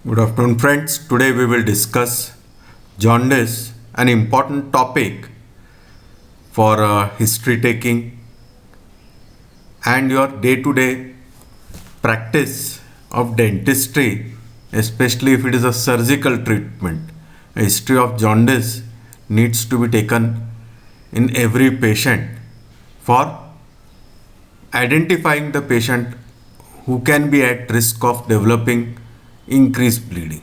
Good afternoon, friends. Today we will discuss jaundice, an important topic for history taking and your day to day practice of dentistry, especially if it is a surgical treatment. A history of jaundice needs to be taken in every patient for identifying the patient who can be at risk of developing increased bleeding.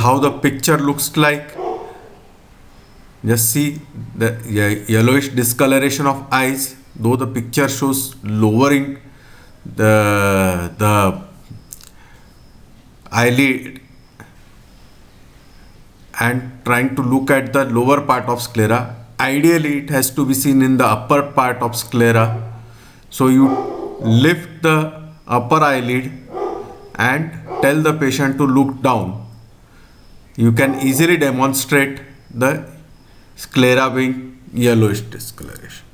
How the picture looks like, just see the yellowish discoloration of eyes, though the picture shows lowering the eyelid and trying to look at the lower part of sclera. Ideally it has to be seen in the upper part of sclera, so you lift the upper eyelid and tell the patient to look down. You can easily demonstrate the sclera being yellowish discoloration.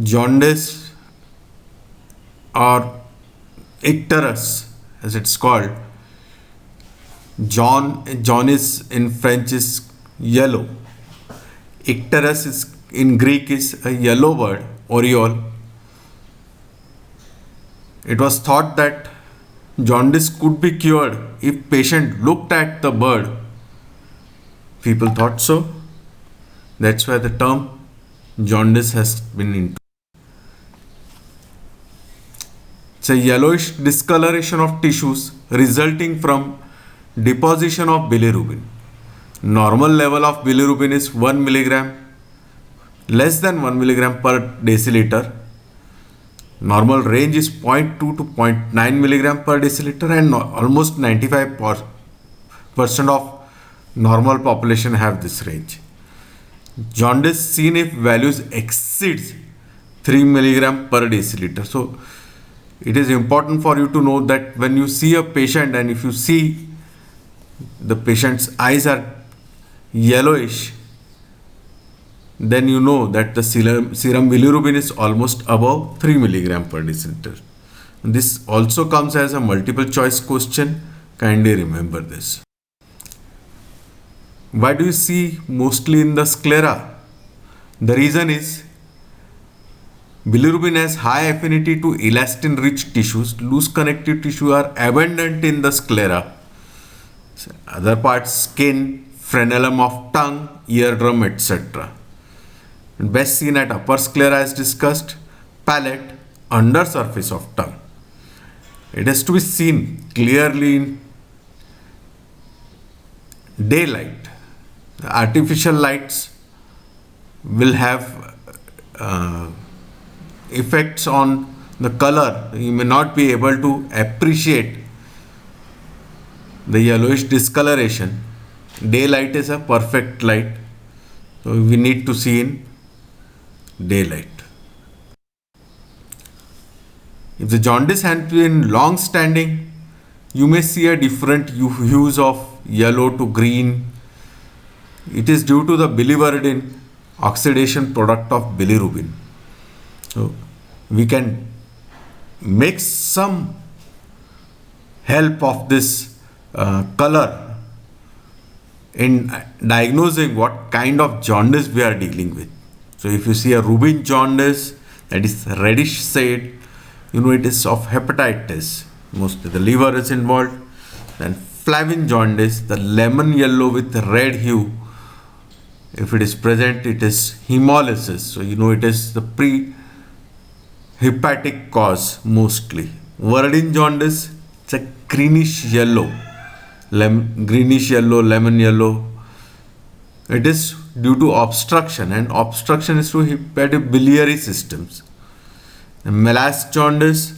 Jaundice or icterus as it's called. Jaundice in French is yellow. Icterus is in Greek is a yellow word, aureole. It was thought that jaundice could be cured if patient looked at the bird. People thought so. That's why the term jaundice has been into. It's a yellowish discoloration of tissues resulting from deposition of bilirubin. Normal level of bilirubin is 1 milligram, less than 1 milligram per deciliter. Normal range is 0.2 to 0.9 milligram per deciliter, and almost 95% of normal population have this range. Jaundice seen if values exceeds 3 milligram per deciliter. So it is important for you to know that when you see a patient and if you see the patient's eyes are yellowish, then you know that the serum bilirubin is almost above 3 milligram per deciliter. This also comes as a multiple choice question. Kindly remember this. Why do you see mostly in the sclera? The reason is bilirubin has high affinity to elastin rich tissues. Loose connective tissue are abundant in the sclera. Other parts, skin, frenulum of tongue, eardrum, etc. Best seen at upper sclera as discussed, palate, under surface of tongue. It has to be seen clearly in daylight. The artificial lights will have effects on the color. You may not be able to appreciate the yellowish discoloration. Daylight is a perfect light, so we need to see in daylight. If the jaundice has been long standing, you may see a different hues of yellow to green. It is due to the biliverdin, oxidation product of bilirubin. So we can make some help of this color in diagnosing what kind of jaundice we are dealing with. So if you see a rubin jaundice, that is reddish shade, you know it is of hepatitis. Mostly the liver is involved. Then flavin jaundice, the lemon yellow with red hue. If it is present, it is hemolysis. So you know it is the pre-hepatic cause mostly. Verdin jaundice, it's a greenish yellow, lemon yellow. It is due to obstruction, and obstruction is to hepatobiliary systems. Melas jaundice,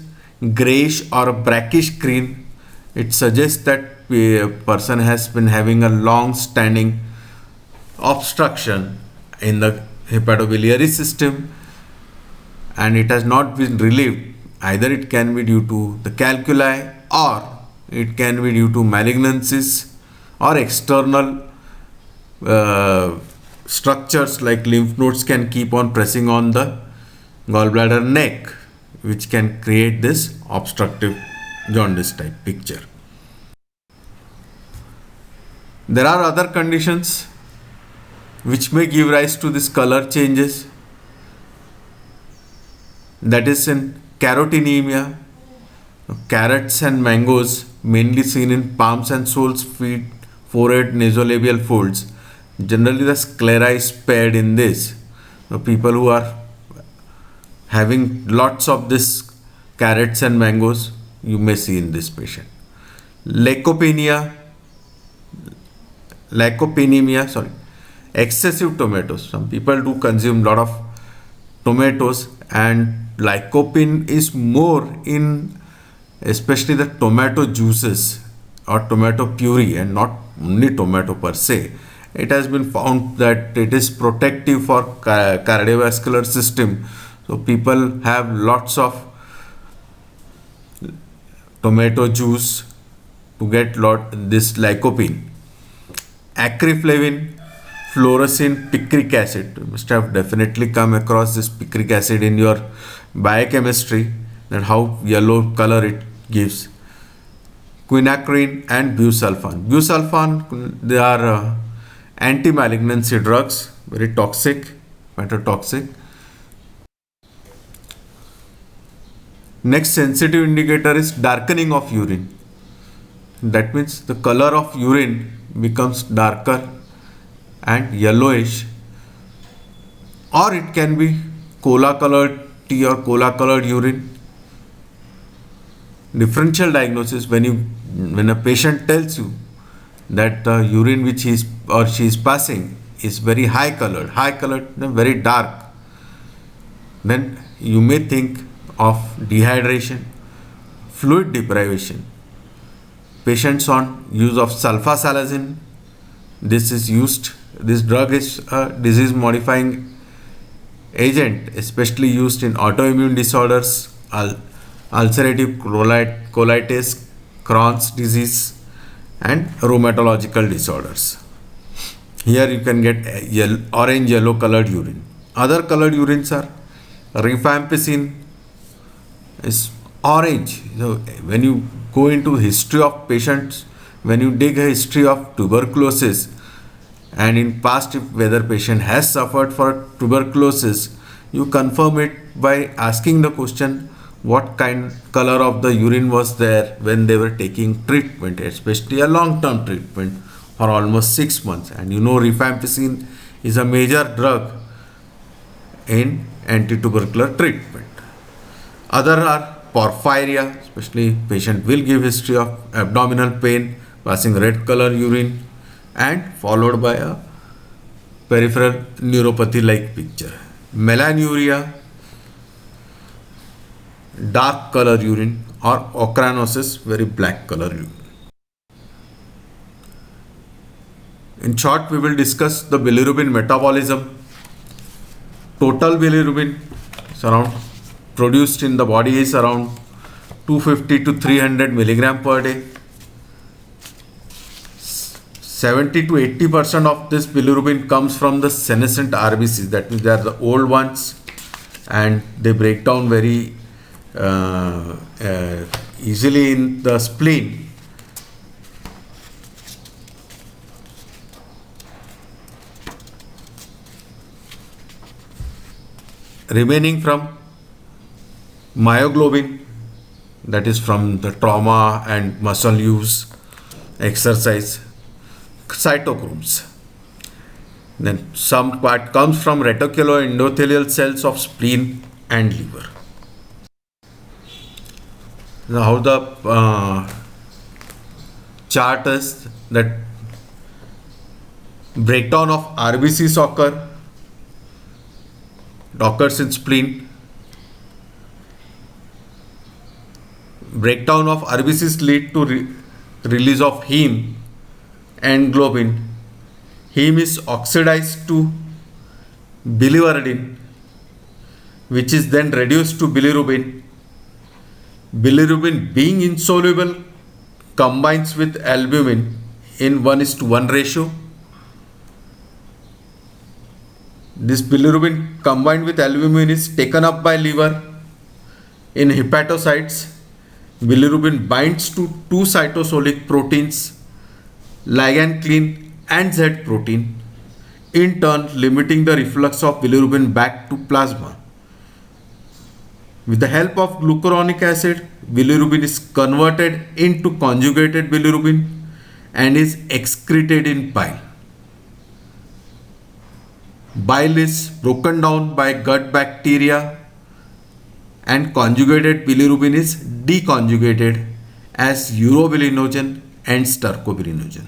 grayish or brackish green. It suggests that a person has been having a long standing obstruction in the hepatobiliary system and it has not been relieved. Either it can be due to the calculi or it can be due to malignancies or external structures like lymph nodes can keep on pressing on the gallbladder neck which can create this obstructive jaundice type picture. There are other conditions which may give rise to this color changes. That is in carotenemia, carrots and mangoes, mainly seen in palms and soles, feet, forehead, nasolabial folds. Generally, the sclera is paired in this. The people who are having lots of this carrots and mangoes, you may see in this patient. Lycopenia, excessive tomatoes. Some people do consume lot of tomatoes, and lycopene is more in especially the tomato juices or tomato puree, and not only tomato per se. It has been found that it is protective for cardiovascular system. So people have lots of tomato juice to get this lycopene. Acreflavine, fluorescein picric acid. You must have definitely come across this picric acid in your biochemistry, that how yellow color it gives. Quinacrine and busulfan. Busulfan, they are anti-malignancy drugs, very toxic, metatoxic. Next sensitive indicator is darkening of urine. That means the color of urine becomes darker and yellowish, or it can be cola colored tea or cola colored urine. Differential diagnosis, when a patient tells you that the urine which he is or she is passing is very high colored, very dark, then you may think of dehydration, fluid deprivation. Patients on use of sulfasalazine, this drug is a disease modifying agent, especially used in autoimmune disorders, ulcerative colitis, Crohn's disease, and rheumatological disorders. Here you can get orange yellow colored urine. Other colored urines are rifampicin is orange. So when you go into history of patients, when you dig a history of tuberculosis, and in past if whether patient has suffered for tuberculosis, you confirm it by asking the question what kind color of the urine was there when they were taking treatment, especially a long-term treatment for almost 6 months. And you know rifampicin is a major drug in anti-tubercular treatment. Other are porphyria, especially patient will give history of abdominal pain, passing red color urine, and followed by a peripheral neuropathy like picture. Melanuria, dark color urine, or ochronosis, very black color urine. In short, we will discuss the bilirubin metabolism. Total bilirubin is around produced in the body is around 250 to 300 milligram per day. 70 to 80% of this bilirubin comes from the senescent RBCs. That means they are the old ones, and they break down very easily in the spleen. Remaining from myoglobin, that is from the trauma and muscle use, exercise, cytochromes. Then some part comes from reticuloendothelial cells of spleen and liver. Now how the chart is that breakdown of RBCs occurs in spleen. Breakdown of RBCs lead to release of heme and globin. Heme is oxidized to biliverdin, which is then reduced to bilirubin. Bilirubin, being insoluble, combines with albumin in 1:1 ratio. This bilirubin combined with albumin is taken up by liver In hepatocytes, bilirubin binds to two cytosolic proteins, ligand clean and Z protein, in turn limiting the reflux of bilirubin back to plasma. With the help of glucuronic acid, bilirubin is converted into conjugated bilirubin and is excreted in bile. Bile is broken down by gut bacteria and conjugated bilirubin is deconjugated as urobilinogen and stercobilinogen.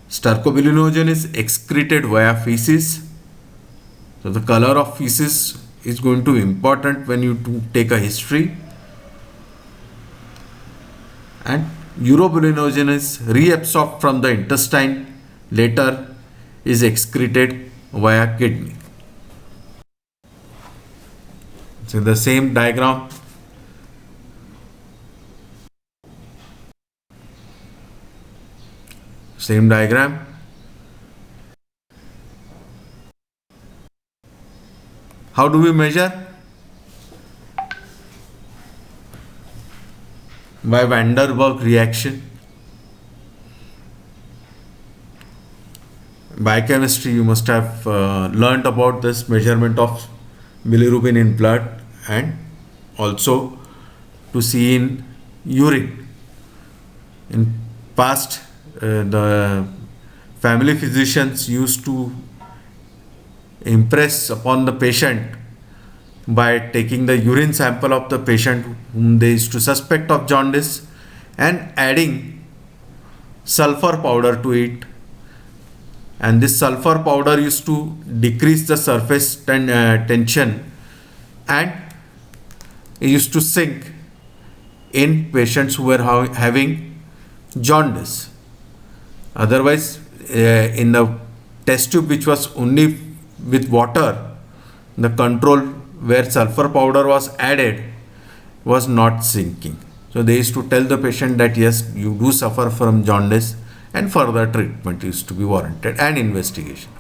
Stercobilinogen is excreted via feces. So the color of feces is going to be important when you take a history. And urobilinogen is reabsorbed from the intestine, later is excreted via kidney. So the same diagram. Same diagram. How do we measure? By Van der Waals reaction. Biochemistry, you must have learnt about this measurement of bilirubin in blood and also to see in urine. In past, the family physicians used to impress upon the patient by taking the urine sample of the patient whom they used to suspect of jaundice and adding sulfur powder to it, and this sulfur powder used to decrease the surface tension and it used to sink in patients who were having jaundice. Otherwise, in the test tube which was only with water, the control where sulfur powder was added was not sinking. So they used to tell the patient that yes, you do suffer from jaundice and further treatment is to be warranted and investigation.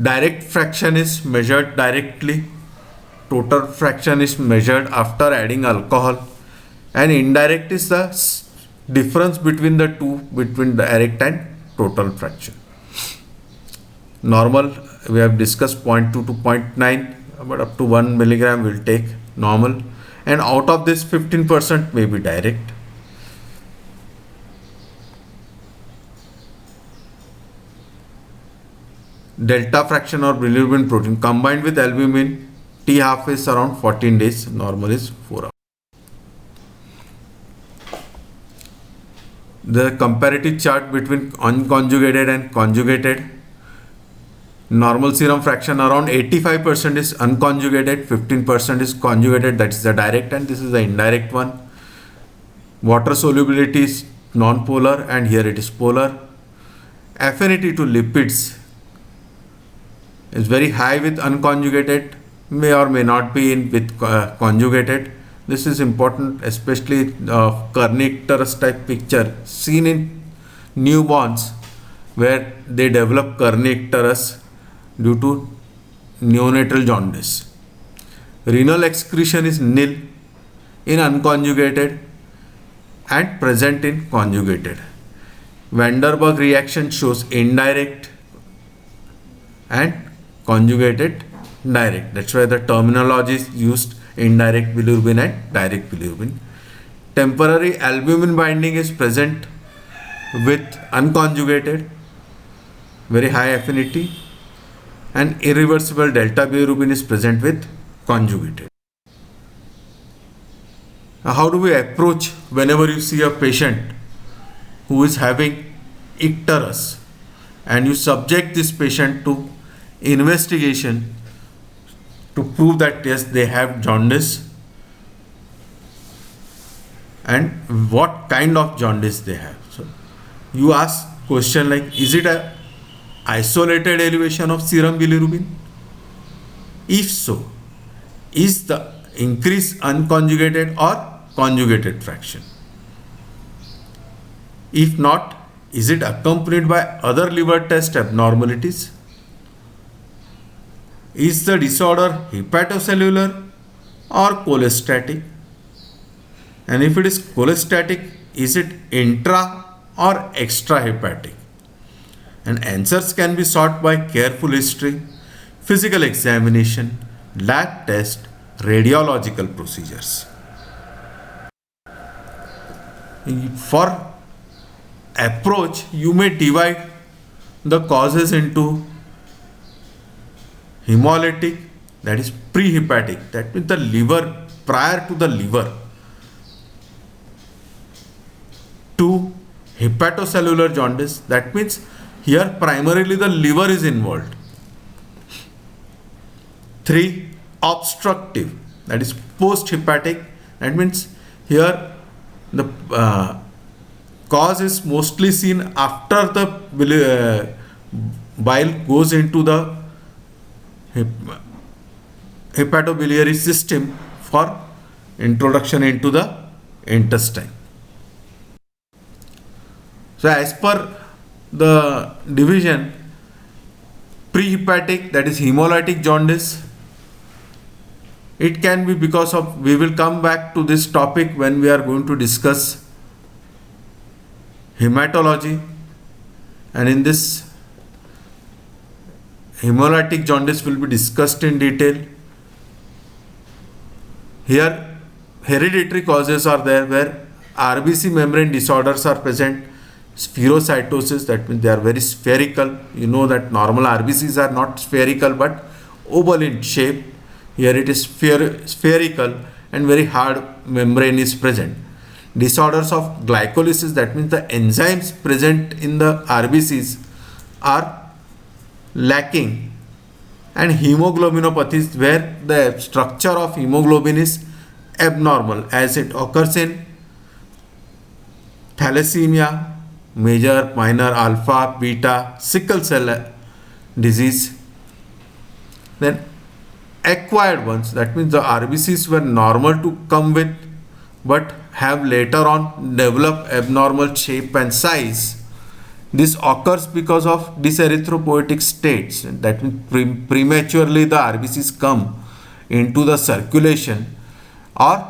Direct fraction is measured directly. Total fraction is measured after adding alcohol, and indirect is the difference between the two, between direct and total fraction. Normal, we have discussed 0.2 to 0.9, but up to 1 milligram will take normal, and out of this 15% may be direct. Delta fraction or bilirubin protein combined with albumin, T half is around 14 days, normal is 4 hours. The comparative chart between unconjugated and conjugated. Normal serum fraction around 85% is unconjugated, 15% is conjugated, that is the direct, and this is the indirect one. Water solubility is non-polar and here it is polar. Affinity to lipids is very high with unconjugated, may or may not be in with conjugated. This is important, especially kernicterus type picture seen in newborns where they develop kernicterus due to neonatal jaundice. Renal excretion is nil in unconjugated and present in conjugated. Van der Waals reaction shows indirect and conjugated direct. That's why the terminology is used, indirect bilirubin and direct bilirubin. Temporary albumin binding is present with unconjugated, very high affinity, and irreversible delta bilirubin is present with conjugated. Now, how do we approach whenever you see a patient who is having icterus and you subject this patient to investigation to prove that yes, they have jaundice and what kind of jaundice they have? So you ask question like, is it a isolated elevation of serum bilirubin? If so, is the increase unconjugated or conjugated fraction? If not, is it accompanied by other liver test abnormalities? Is the disorder hepatocellular or cholestatic? And if it is cholestatic, is it intra or extrahepatic? And answers can be sought by careful history, physical examination, lab test, radiological procedures. For approach, you may divide the causes into hemolytic, that is prehepatic, that means the liver, prior to the liver, to hepatocellular jaundice, that means here primarily the liver is involved. 3. Obstructive, that is post hepatic, that means here the cause is mostly seen after the bile goes into the hepatobiliary system for introduction into the intestine. So as per the division, prehepatic, that is hemolytic jaundice, it can be because of, we will come back to this topic when we are going to discuss hematology, and in this hemolytic jaundice will be discussed in detail. Here hereditary causes are there where RBC membrane disorders are present. Spherocytosis, that means they are very spherical. You know that normal RBCs are not spherical but oval in shape. Here it is spherical and very hard membrane is present. Disorders of glycolysis, that means the enzymes present in the RBCs are lacking. And hemoglobinopathies, where the structure of hemoglobin is abnormal, as it occurs in thalassemia, major, minor, alpha, beta, sickle cell disease. Then acquired ones, that means the RBCs were normal to come with but have later on developed abnormal shape and size. This occurs because of dyserythropoietic states, that means prematurely the RBCs come into the circulation, or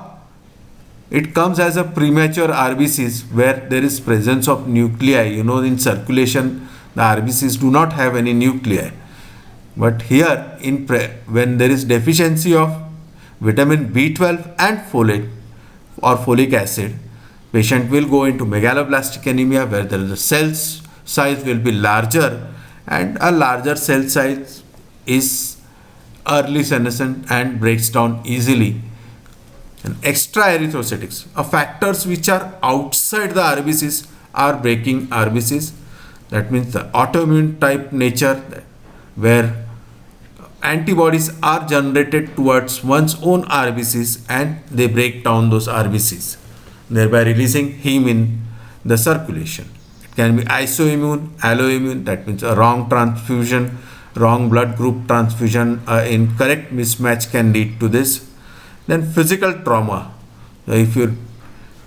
it comes as a premature RBCs where there is presence of nuclei. You know, in circulation the RBCs do not have any nuclei, but here when there is deficiency of vitamin B12 and folate or folic acid, patient will go into megaloblastic anemia where the cells size will be larger, and a larger cell size is early senescent and breaks down easily. And extra erythrocytics are factors which are outside the RBCs are breaking RBCs. That means the autoimmune type nature, where antibodies are generated towards one's own RBCs and they break down those RBCs, thereby releasing heme in the circulation. It can be isoimmune, alloimmune, that means a wrong transfusion, wrong blood group transfusion, incorrect mismatch can lead to this. Then physical trauma. If you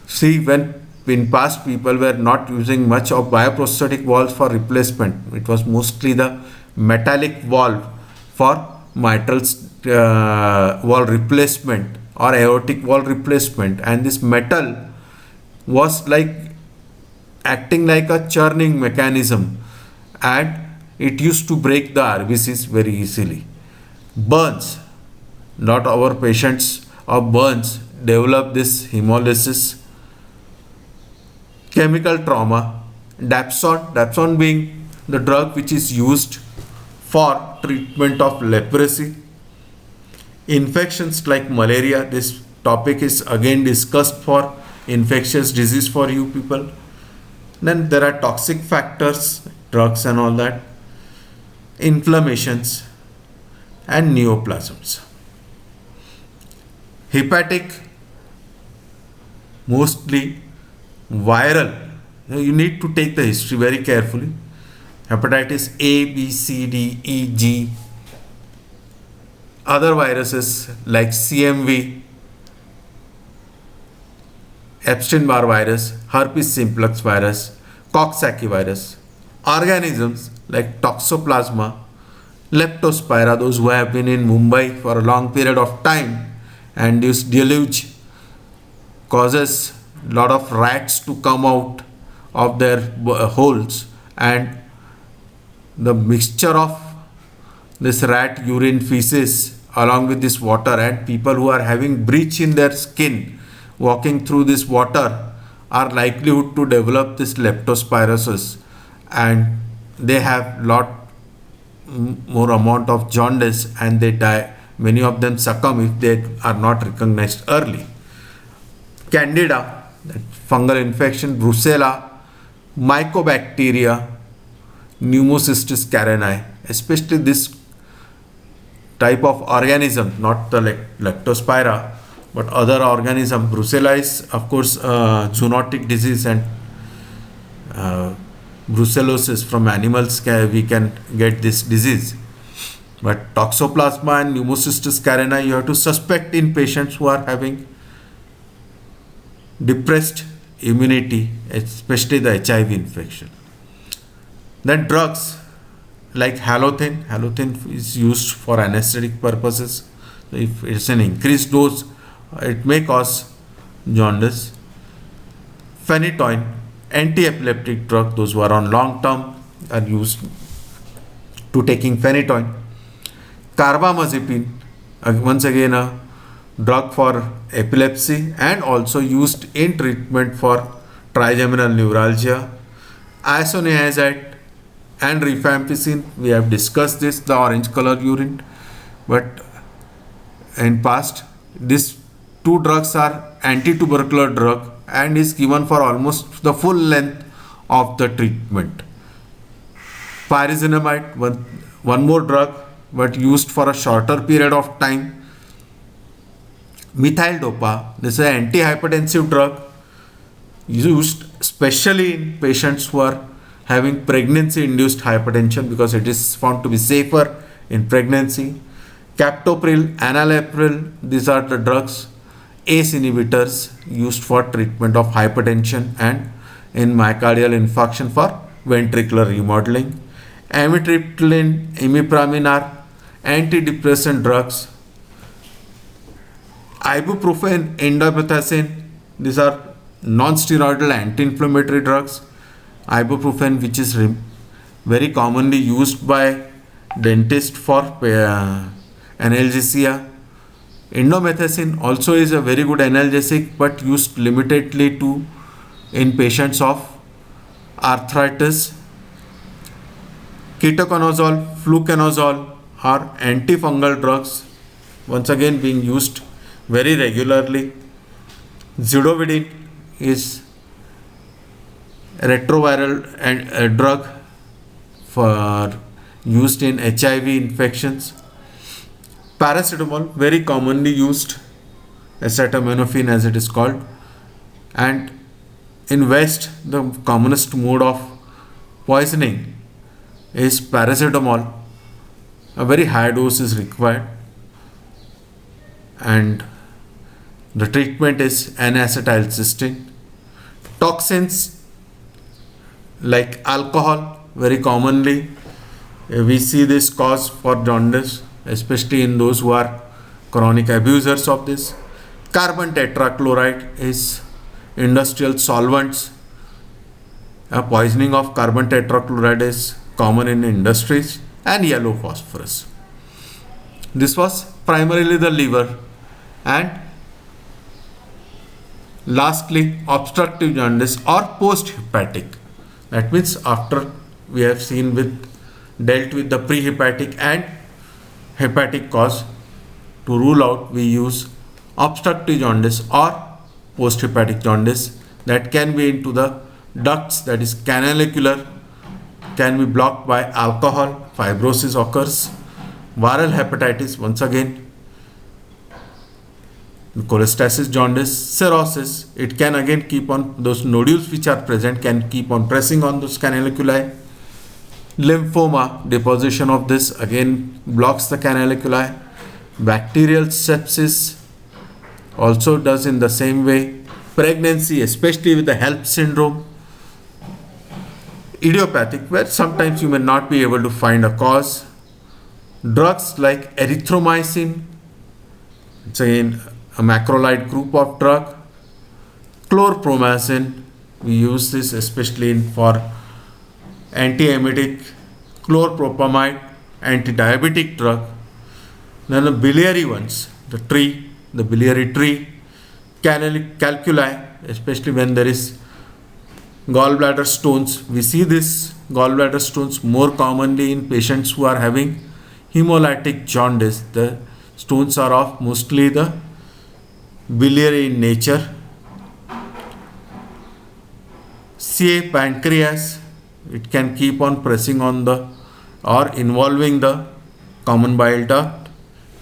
see, when in past people were not using much of bioprosthetic valves for replacement, it was mostly the metallic valve for mitral valve replacement or aortic valve replacement, and this metal was like acting like a churning mechanism and it used to break the RBCs very easily. Burns, not our patients of burns develop this hemolysis. Chemical trauma, dapsone being the drug which is used for treatment of leprosy. Infections like malaria, this topic is again discussed for infectious disease for you people. Then there are toxic factors, drugs and all that, inflammations and neoplasms. Hepatic, mostly viral. You need to take the history very carefully. Hepatitis A, B, C, D, E, G. Other viruses like CMV, Epstein-Barr virus, herpes simplex virus, Coxsackie virus. Organisms like Toxoplasma Leptospira, those who have been in Mumbai for a long period of time, and this deluge causes a lot of rats to come out of their holes, and the mixture of this rat urine feces along with this water, and people who are having breach in their skin walking through this water are likelihood to develop this leptospirosis, and they have lot more amount of jaundice and they die. Many of them succumb if they are not recognized early. Candida, that fungal infection, brucella, mycobacteria, pneumocystis carinii, especially this type of organism, not the leptospira, but other organism. Brucella is, of course, zoonotic disease, and brucellosis from animals we can get this disease. But toxoplasma and pneumocystis carinii you have to suspect in patients who are having depressed immunity, especially the HIV infection. Then drugs like halothane. Halothane is used for anesthetic purposes. If it's an increased dose, it may cause jaundice. Phenytoin, anti-epileptic drug, those who are on long term are used to taking phenytoin. Carbamazepine, once again a drug for epilepsy and also used in treatment for trigeminal neuralgia. Isoniazid and rifampicin, we have discussed this, the orange color urine, but in past these two drugs are anti-tubercular drug and is given for almost the full length of the treatment. Pyrazinamide, one more drug but used for a shorter period of time. Methyl dopa, this is an antihypertensive drug used especially in patients who are having pregnancy induced hypertension because it is found to be safer in pregnancy. Captopril, enalapril, these are the drugs, ACE inhibitors used for treatment of hypertension and in myocardial infarction for ventricular remodeling. Amitriptyline, imipramine are antidepressant drugs. Ibuprofen, indomethacin, these are non-steroidal anti-inflammatory drugs. Ibuprofen, which is very commonly used by dentists for analgesia. Indomethacin also is a very good analgesic but used limitedly to in patients of arthritis. Ketoconazole, fluconazole are antifungal drugs, once again being used very regularly. Zidovudine is a retroviral and a drug for used in HIV infections. Paracetamol, very commonly used, acetaminophen as it is called, and in West the commonest mode of poisoning is paracetamol. A very high dose is required and the treatment is N-acetylcysteine. Toxins like alcohol, very commonly we see this cause for jaundice, especially in those who are chronic abusers of this. Carbon tetrachloride is industrial solvents. A poisoning of carbon tetrachloride is common in industries. And yellow phosphorus. This was primarily the liver. And lastly, obstructive jaundice or post-hepatic. That means after we have dealt with the pre-hepatic and hepatic cause, to rule out we use obstructive jaundice or post-hepatic jaundice that can be into the ducts, that is canalicular, can be blocked by alcohol, fibrosis occurs. Viral hepatitis, once again cholestasis, jaundice, cirrhosis, it can again keep on, those nodules which are present can keep on pressing on those canaliculi. Lymphoma, deposition of this again blocks the canaliculi. Bacterial sepsis also does in the same way. Pregnancy, especially with the HELLP syndrome. Idiopathic, where sometimes you may not be able to find a cause. Drugs like erythromycin, it's again a macrolide group of drug. Chlorpromazine, we use this especially for anti-emetic. Chlorpropamide, anti-diabetic drug. Then the biliary ones, the biliary tree, calculi, especially when there is gallbladder stones. We see this gallbladder stones more commonly in patients who are having hemolytic jaundice. The stones are of mostly the biliary in nature. Ca, pancreas, it can keep on pressing on the or involving the common bile duct.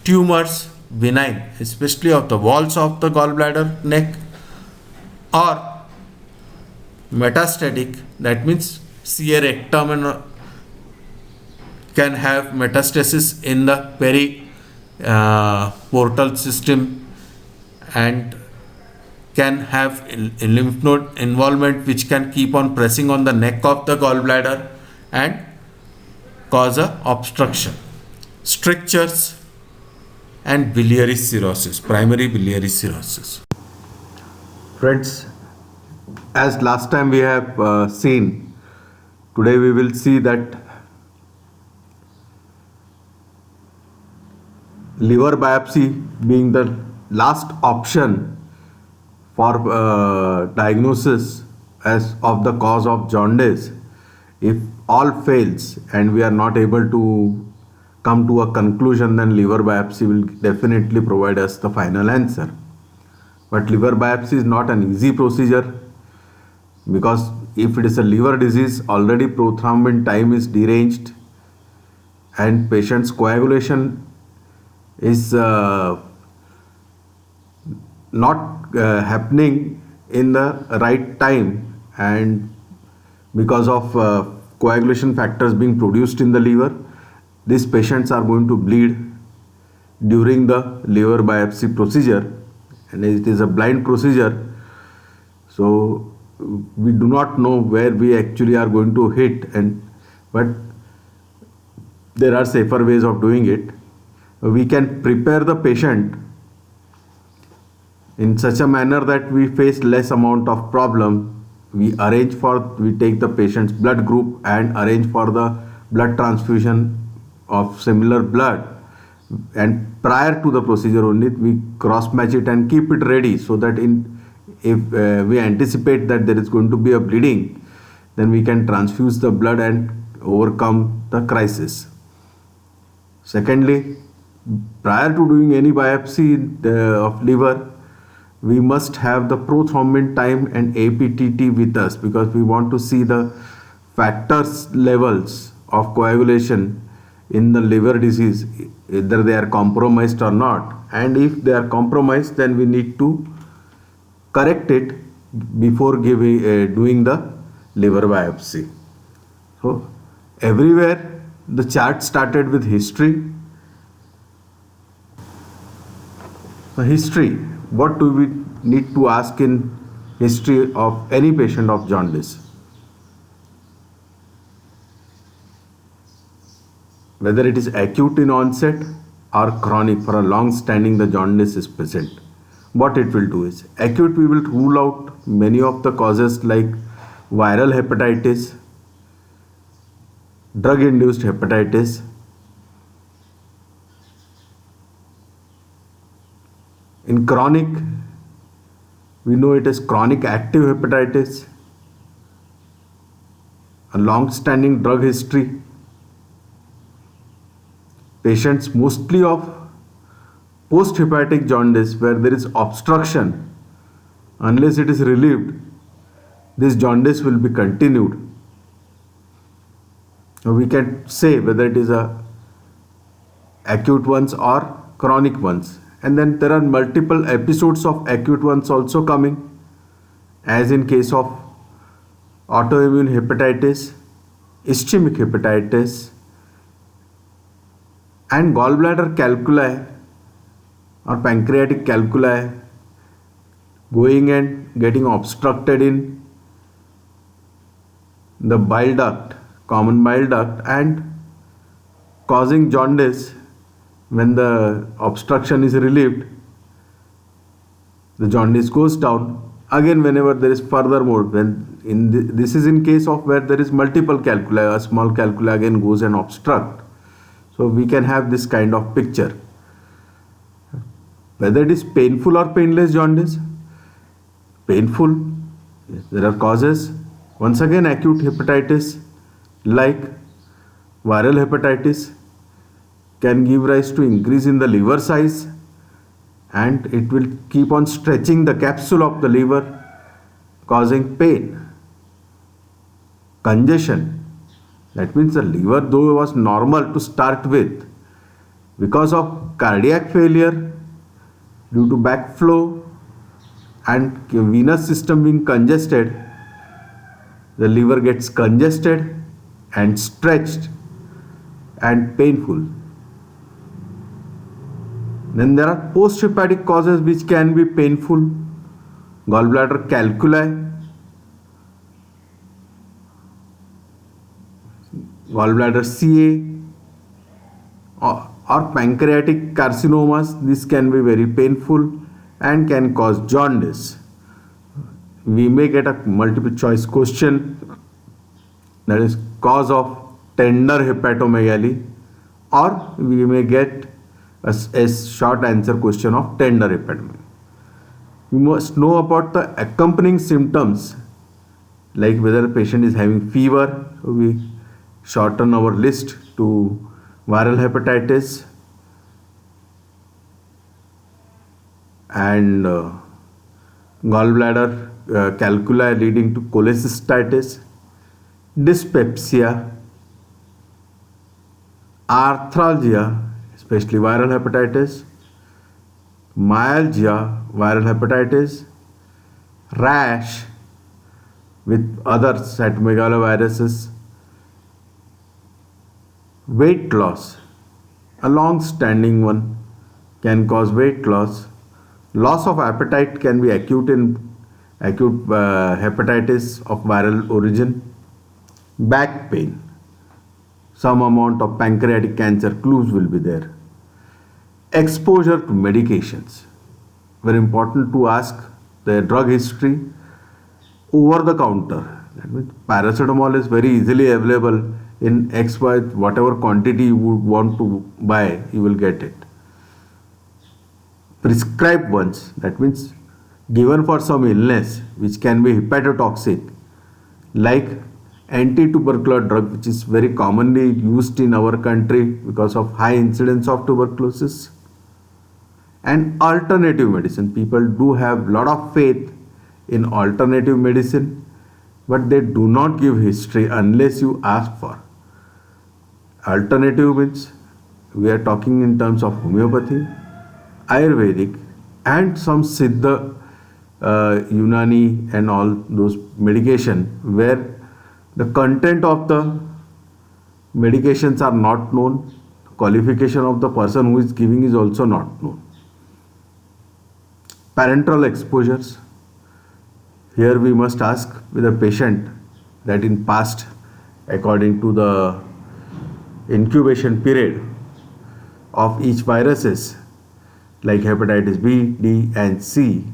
Tumors, benign, especially of the walls of the gallbladder neck, or metastatic, that means Ca rectum and can have metastasis in the periportal system and can have lymph node involvement which can keep on pressing on the neck of the gallbladder and cause a obstruction. Strictures and biliary cirrhosis, primary biliary cirrhosis. Friends, as last time we have seen, today we will see that liver biopsy being the last option for diagnosis as of the cause of jaundice. If all fails and we are not able to come to a conclusion, then liver biopsy will definitely provide us the final answer. But liver biopsy is not an easy procedure, because if it is a liver disease, already prothrombin time is deranged and patient's coagulation is not happening in the right time, and because of coagulation factors being produced in the liver, these patients are going to bleed during the liver biopsy procedure, and it is a blind procedure, so we do not know where we actually are going to hit, but there are safer ways of doing it. We can prepare the patient in such a manner that we face less amount of problem. We take the patient's blood group and arrange for the blood transfusion of similar blood, and prior to the procedure only we cross match it and keep it ready, so that if we anticipate that there is going to be a bleeding, then we can transfuse the blood and overcome the crisis. Secondly, prior to doing any biopsy of liver, we must have the prothrombin time and APTT with us, because we want to see the factors levels of coagulation in the liver disease, either they are compromised or not, and if they are compromised, then we need to correct it before doing the liver biopsy. So everywhere the chart started with history. So history, what do we need to ask in history of any patient of jaundice? Whether it is acute in onset or chronic, for a long standing the jaundice is present. What it will do is, acute we will rule out many of the causes like viral hepatitis, drug induced hepatitis, in chronic we know it is chronic active hepatitis, a long standing drug history, patients mostly of post-hepatic jaundice where there is obstruction, unless it is relieved, this jaundice will be continued. Now we can say whether it is a acute ones or chronic ones, and then there are multiple episodes of acute ones also coming, as in case of autoimmune hepatitis, ischemic hepatitis, and gallbladder calculi or pancreatic calculi going and getting obstructed in the bile duct, common bile duct, and causing jaundice. When the obstruction is relieved, the jaundice goes down. Again, whenever there is further mode, when this is in case of where there is multiple calculi, a small calculi again goes and obstruct. So we can have this kind of picture. Whether it is painful or painless jaundice, painful, yes, there are causes. Once again, acute hepatitis like viral hepatitis can give rise to increase in the liver size, and it will keep on stretching the capsule of the liver, causing pain. Congestion, that means the liver, though was normal to start with, because of cardiac failure due to backflow and venous system being congested, the liver gets congested and stretched and painful. Then there are post-hepatic causes which can be painful. Gallbladder calculi, gallbladder CA, or pancreatic carcinomas. This can be very painful and can cause jaundice. We may get a multiple choice question, that is cause of tender hepatomegaly, or we may get a short answer question of tender hepatomegaly. We must know about the accompanying symptoms, like whether the patient is having fever. So we shorten our list to viral hepatitis and gallbladder calculi leading to cholecystitis, dyspepsia, arthralgia, especially viral hepatitis, myalgia, viral hepatitis, rash with other cytomegaloviruses, weight loss, a long-standing one, can cause weight loss. Loss of appetite can be acute hepatitis of viral origin. Back pain, some amount of pancreatic cancer clues will be there. Exposure to medications, very important to ask the drug history. Over the counter, that means paracetamol is very easily available in XY, whatever quantity you would want to buy, you will get it. Prescribed ones, that means given for some illness which can be hepatotoxic, like anti-tubercular drug, which is very commonly used in our country because of high incidence of tuberculosis. And alternative medicine, people do have lot of faith in alternative medicine, but they do not give history unless you ask for. Alternative means we are talking in terms of homeopathy, Ayurvedic, and some Siddha, Unani and all those medication where the content of the medications are not known, qualification of the person who is giving is also not known. Parenteral exposures, here we must ask with a patient that in past, according to the incubation period of each viruses like hepatitis B, D and C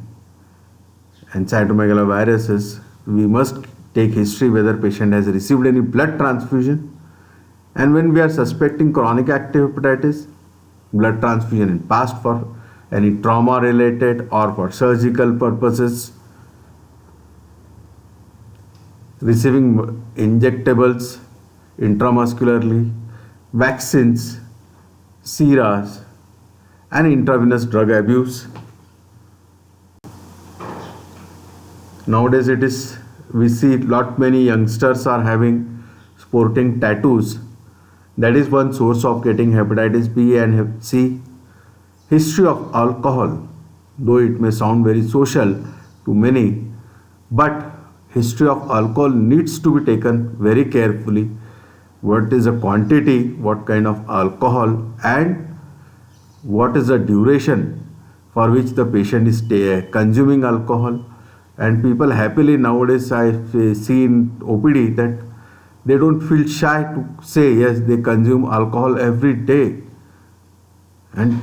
and cytomegaloviruses, we must take history whether patient has received any blood transfusion, and when we are suspecting chronic active hepatitis, blood transfusion in past for any trauma related or for surgical purposes, receiving injectables intramuscularly, vaccines, seras, and intravenous drug abuse. Nowadays we see many youngsters are having sporting tattoos. That is one source of getting hepatitis B and C. History of alcohol, though it may sound very social to many, but history of alcohol needs to be taken very carefully. What is the quantity, what kind of alcohol, and what is the duration for which the patient is consuming alcohol. And people happily nowadays, I see in OPD that they don't feel shy to say yes, they consume alcohol every day. And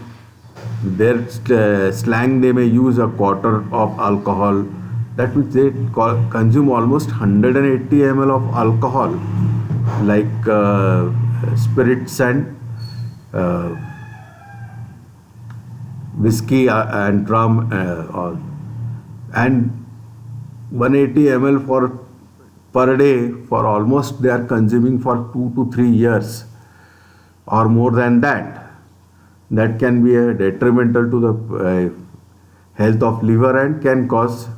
their slang, they may use a quarter of alcohol. That means they consume almost 180 ml of alcohol, like spirits and uh, whiskey and rum, all. And 180 ml for per day for almost they are consuming for 2 to 3 years or more than that. That can be detrimental to the health of liver and can cause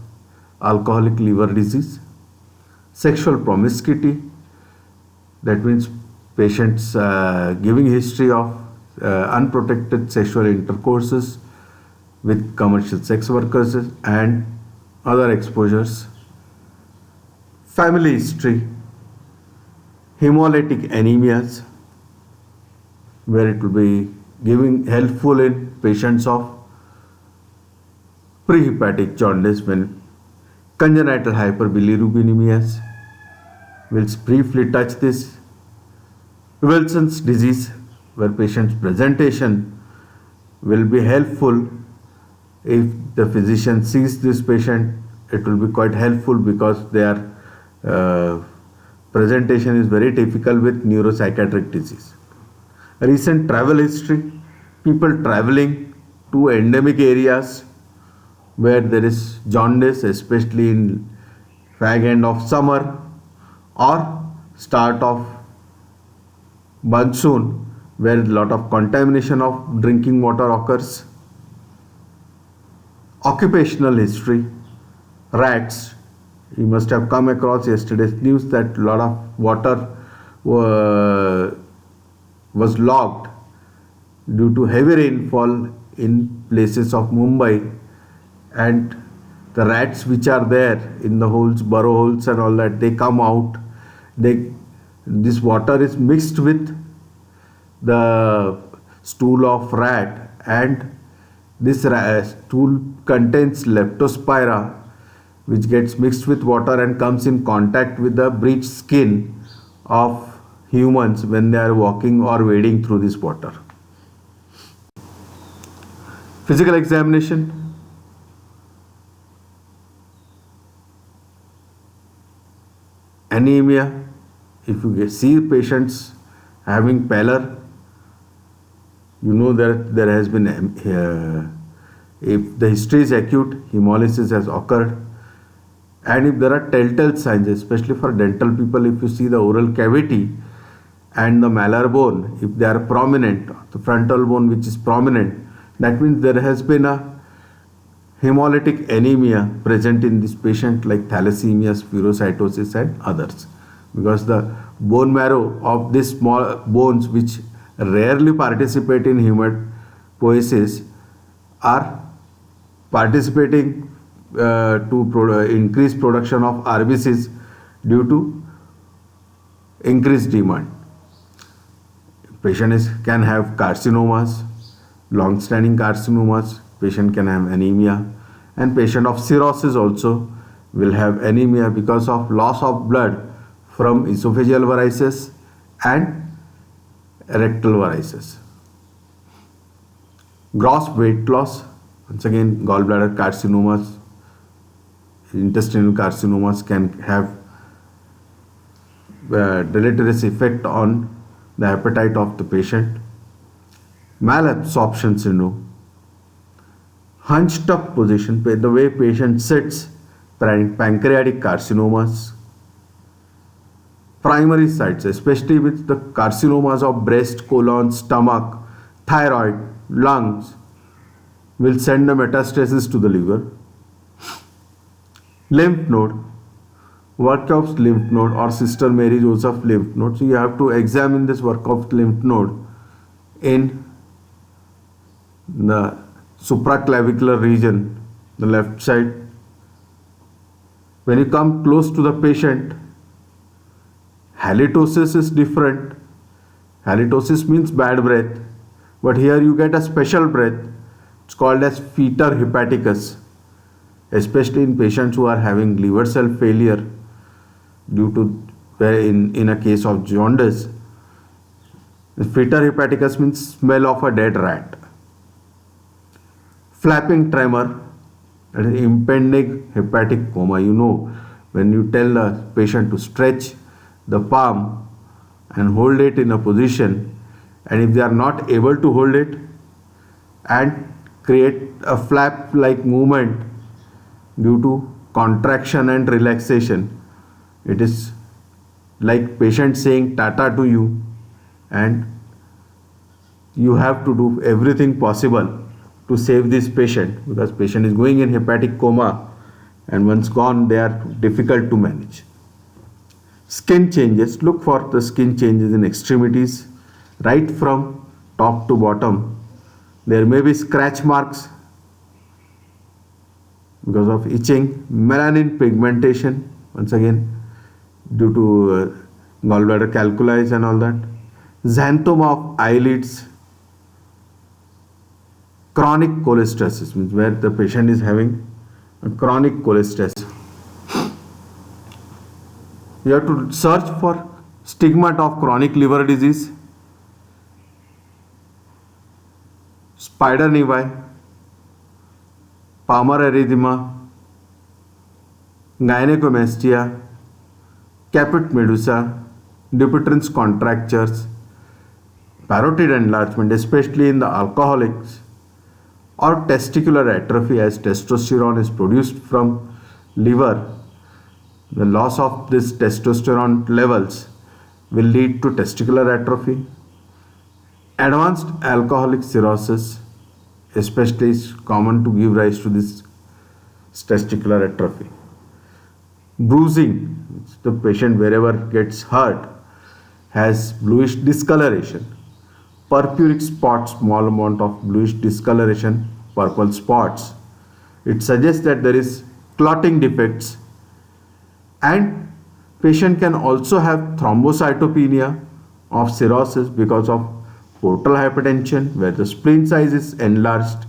alcoholic liver disease. Sexual promiscuity, that means patients giving history of unprotected sexual intercourses with commercial sex workers and other exposures. Family history, hemolytic anemias, where it will be giving helpful in patients of prehepatic jaundice. When congenital hyperbilirubinemias, we'll briefly touch this. Wilson's disease, where patient's presentation will be helpful. If the physician sees this patient, it will be quite helpful because their presentation is very typical with neuropsychiatric disease. Recent travel history, people traveling to endemic areas where there is jaundice, especially in fag end of summer or start of monsoon, where a lot of contamination of drinking water occurs. Occupational history, rats. You must have come across yesterday's news that a lot of water was locked due to heavy rainfall in places of Mumbai, and the rats which are there in the holes, burrow holes and all that, they come out. This water is mixed with the stool of rat, and this stool contains leptospira, which gets mixed with water and comes in contact with the breached skin of humans when they are walking or wading through this water. Physical examination. Anemia. If you see patients having pallor, you know that there has been, if the history is acute, hemolysis has occurred. And if there are telltale signs, especially for dental people, if you see the oral cavity and the malar bone, if they are prominent, the frontal bone which is prominent, that means there has been a hemolytic anemia present in this patient, like thalassemia, spherocytosis and others. Because the bone marrow of these small bones, which rarely participate in hematopoiesis, are participating to increase production of RBCs due to increased demand. Patient can have carcinomas, long-standing carcinomas, patient can have anemia, and patient of cirrhosis also will have anemia because of loss of blood from esophageal varices and rectal varices. Gross weight loss, once again gallbladder carcinomas, intestinal carcinomas can have deleterious effect on the appetite of the patient. Malabsorption syndrome, hunched up position, the way patient sits, pancreatic carcinomas. Primary sites, especially with the carcinomas of breast, colon, stomach, thyroid, lungs, will send the metastasis to the liver. Lymph node, work of lymph node or Sister Mary Joseph lymph node. So you have to examine this work of lymph node in the supraclavicular region, the left side. When you come close to the patient, halitosis is different. Halitosis means bad breath, but here you get a special breath. It's called as fetor hepaticus, especially in patients who are having liver cell failure due to where in a case of jaundice, fetor hepaticus means smell of a dead rat. Flapping tremor, that is impending hepatic coma. You know, when you tell the patient to stretch the palm and hold it in a position, and if they are not able to hold it and create a flap like movement due to contraction and relaxation, it is like patient saying tata to you, and you have to do everything possible to save this patient, because patient is going in hepatic coma, and once gone they are difficult to manage. Skin changes, look for the skin changes in extremities right from top to bottom. There may be scratch marks because of itching, melanin pigmentation, once again due to gallbladder calculi and all that, xanthoma of eyelids, chronic cholestasis means where the patient is having a chronic cholestasis. You have to search for stigmata of chronic liver disease, spider nevi, Palmer erythema, gynecomastia, caput medusa, Dupuytren's contractures, parotid enlargement, especially in the alcoholics, or testicular atrophy as testosterone is produced from liver. The loss of this testosterone levels will lead to testicular atrophy. Advanced alcoholic cirrhosis especially is common to give rise to this testicular atrophy. Bruising, the patient wherever gets hurt has bluish discoloration. Purpuric spots, small amount of bluish discoloration, purple spots. It suggests that there is clotting defects, and patient can also have thrombocytopenia of cirrhosis because of portal hypertension, where the spleen size is enlarged,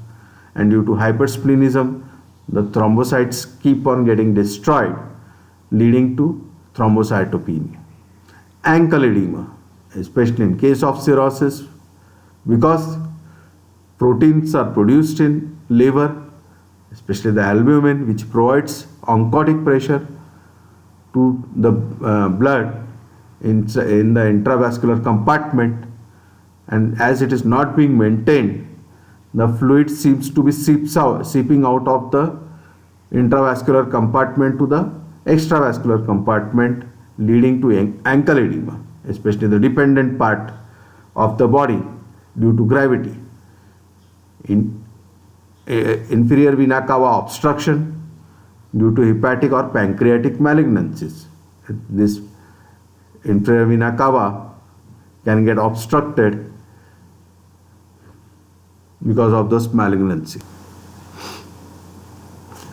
and due to hypersplenism the thrombocytes keep on getting destroyed, leading to thrombocytopenia. Ankle edema, especially in case of cirrhosis, because proteins are produced in liver, especially the albumin, which provides oncotic pressure to the blood in the intravascular compartment, and as it is not being maintained, the fluid seems to be seeping out of the intravascular compartment to the extravascular compartment, leading to ankle edema, especially the dependent part of the body due to gravity. In inferior vena cava obstruction due to hepatic or pancreatic malignancies. This inferior vena cava can get obstructed because of this malignancy.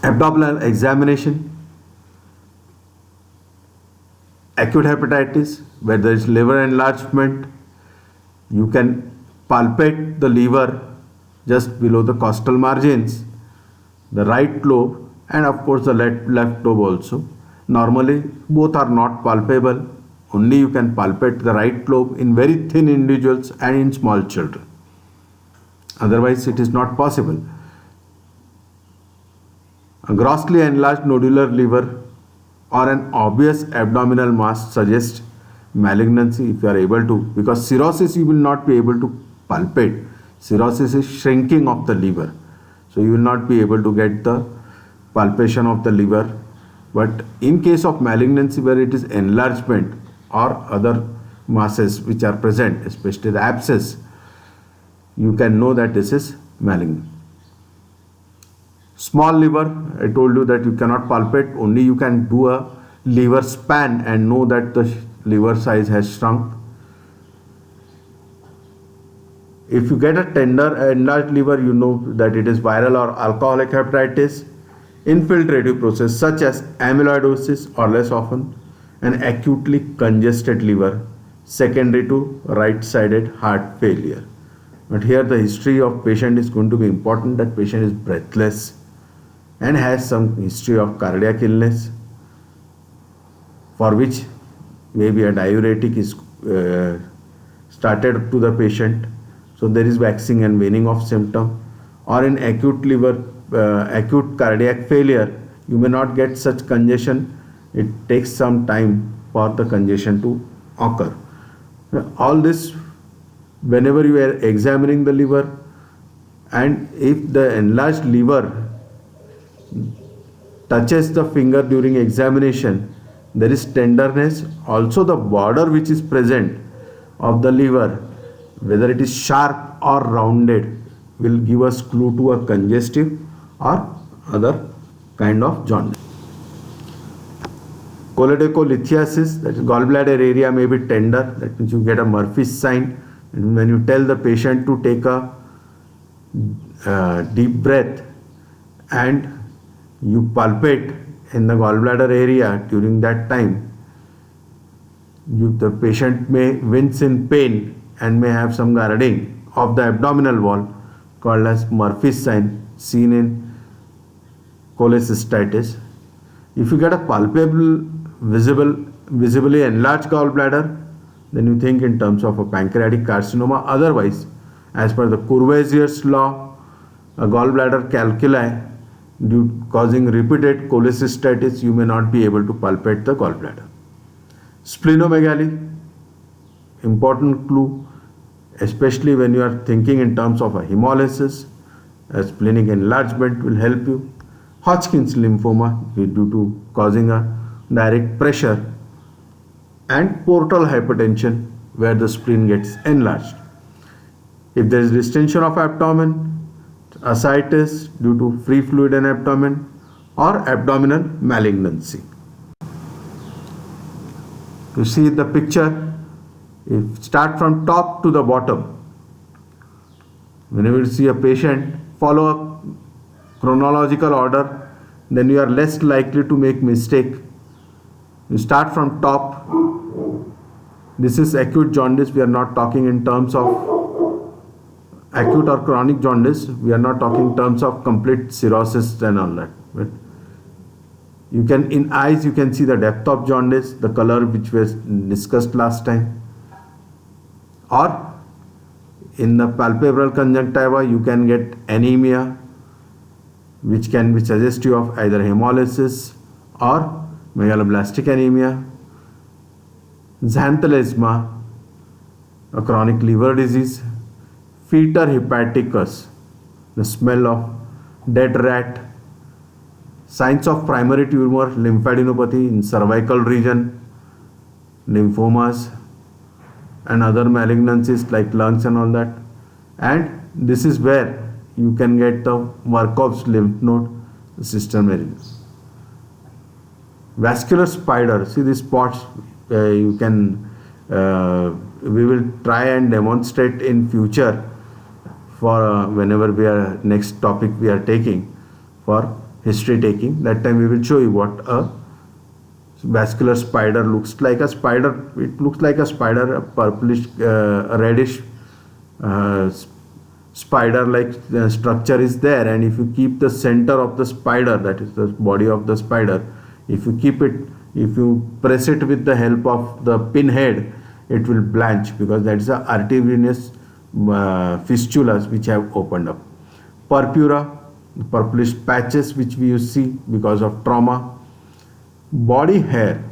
Abdominal examination, acute hepatitis, where there is liver enlargement, you can palpate the liver just below the costal margins, the right lobe, and of course the left lobe also. Normally both are not palpable, only you can palpate the right lobe in very thin individuals and in small children. Otherwise it is not possible. A grossly enlarged nodular liver or an obvious abdominal mass suggests malignancy if you are able to, because cirrhosis you will not be able to palpate. Cirrhosis is shrinking of the liver, so you will not be able to get the palpation of the liver. But in case of malignancy where it is enlargement or other masses which are present, especially the abscess, you can know that this is malignant. Small liver, I told you that you cannot palpate, only you can do a liver span and know that the liver size has shrunk. If you get a tender enlarged liver, you know that it is viral or alcoholic hepatitis. Infiltrative process such as amyloidosis, or less often an acutely congested liver secondary to right-sided heart failure. But here the history of patient is going to be important, that patient is breathless and has some history of cardiac illness, for which maybe a diuretic is started to the patient, so there is waxing and waning of symptom. Or in acute cardiac failure, you may not get such congestion. It takes some time for the congestion to occur. All this, whenever you are examining the liver, and if the enlarged liver touches the finger during examination, there is tenderness. Also the border which is present of the liver, whether it is sharp or rounded, will give us clue to a congestive or other kind of jaundice. Choledocholithiasis, that is gallbladder area may be tender, that means you get a Murphy's sign. And when you tell the patient to take a deep breath and you palpate in the gallbladder area during that time, the patient may wince in pain and may have some guarding of the abdominal wall called as Murphy's sign, seen in cholecystitis. If you get a palpable, visibly enlarged gallbladder, then you think in terms of a pancreatic carcinoma. Otherwise, as per the Courvoisier's law, a gallbladder calculi causing repeated cholecystitis, you may not be able to palpate the gallbladder. Splenomegaly, important clue, especially when you are thinking in terms of a hemolysis. A splenic enlargement will help you. Hodgkin's lymphoma due to causing a direct pressure, and portal hypertension where the spleen gets enlarged. If there is distension of abdomen, ascites due to free fluid in abdomen, or abdominal malignancy. You see the picture, if start from top to the bottom. Whenever you see a patient, follow a chronological order, then you are less likely to make mistake. You start from top. This is acute jaundice. We are not talking in terms of acute or chronic jaundice. We are not talking in terms of complete cirrhosis and all that. But you can, in eyes, you can see the depth of jaundice, the color which was discussed last time. Or in the palpebral conjunctiva, you can get anemia, which can be suggestive of either hemolysis or megaloblastic anemia. Xanthelasma, a chronic liver disease. Fetor hepaticus, the smell of dead rat. Signs of primary tumor lymphadenopathy in cervical region, lymphomas and other malignancies like lungs and all that. And this is where you can get the Markov's lymph node system area. Vascular spider, see these spots, you can, we will try and demonstrate in future for whenever we are, next topic we are taking for history taking. That time we will show you what a vascular spider looks like. A spider, it looks like a spider, a purplish, reddish spider-like structure is there, and if you keep the center of the spider, that is the body of the spider, if you keep it, if you press it with the help of the pinhead, it will blanch, because that is the arteriovenous fistulas which have opened up. Purpura, purplish patches which we see because of trauma. Body hair,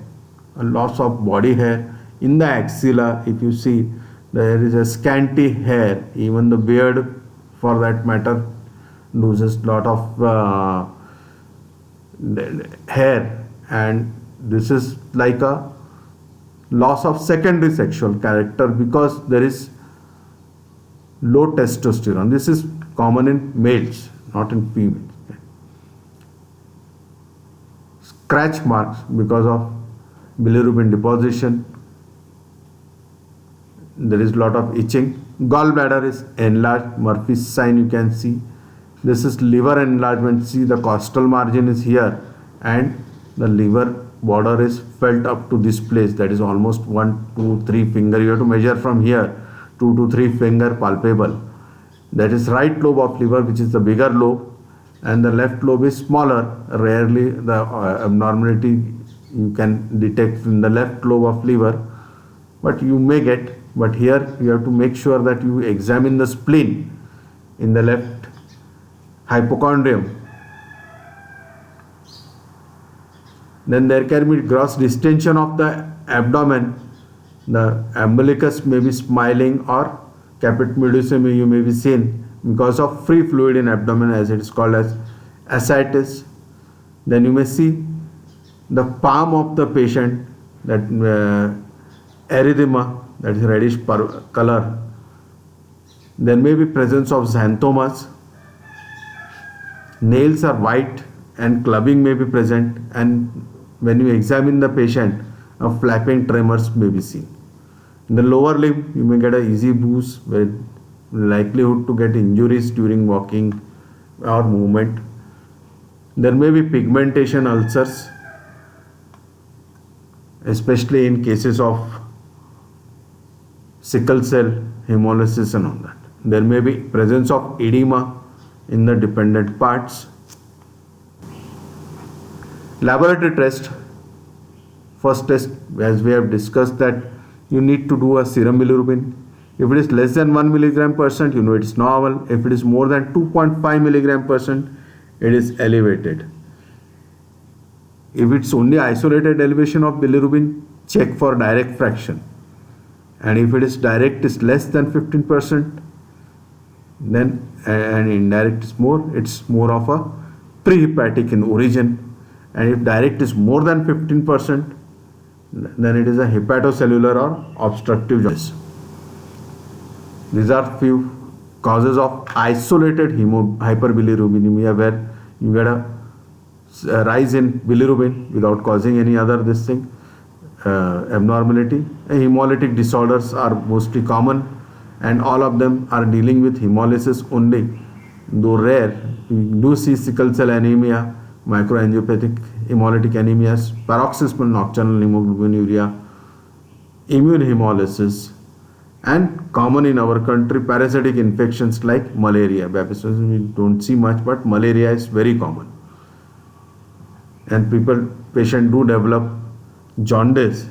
a loss of body hair in the axilla. If you see, there is a scanty hair, even the beard for that matter loses lot of hair, and this is like a loss of secondary sexual character because there is low testosterone. This is common in males, not in females. Scratch marks because of bilirubin deposition. There is lot of itching. Gallbladder is enlarged, Murphy's sign you can see. This is liver enlargement. See, the costal margin is here and the liver border is felt up to this place, that is almost 1, 2, 3 finger. You have to measure from here, 2 to 3 finger palpable. That is right lobe of liver, which is the bigger lobe, and the left lobe is smaller. Rarely the abnormality you can detect in the left lobe of liver, but you may get, but here you have to make sure that you examine the spleen in the left hypochondrium. Then there can be gross distension of the abdomen. The umbilicus may be smiling, or caput medusae you may be seen because of free fluid in abdomen, as it is called as ascites. Then you may see the palm of the patient, that erythema, that is reddish color. There may be presence of xanthomas. Nails are white and clubbing may be present, and when you examine the patient, a flapping tremors may be seen. In the lower limb, you may get a easy bruise with likelihood to get injuries during walking or movement. There may be pigmentation ulcers, especially in cases of sickle cell hemolysis and all that. There may be presence of edema in the dependent parts. Laboratory test. First test, as we have discussed, that you need to do a serum bilirubin. If it is less than 1 milligram percent, you know it is normal. If it is more than 2.5 milligram percent, it is elevated. If it's only isolated elevation of bilirubin, check for direct fraction. And if it is direct is less than 15%, then and indirect is more, it's more of a prehepatic in origin. And if direct is more than 15%, then it is a hepatocellular or obstructive jaundice. These are few causes of isolated hyperbilirubinemia, where you get a rise in bilirubin without causing any other abnormality. Hemolytic disorders are mostly common, and all of them are dealing with hemolysis only. Though rare, you do see sickle cell anemia, microangiopathic hemolytic anemias, paroxysmal nocturnal hemoglobinuria, immune hemolysis, and common in our country, parasitic infections like malaria. Baptism we don't see much, but malaria is very common. And patient do develop jaundice,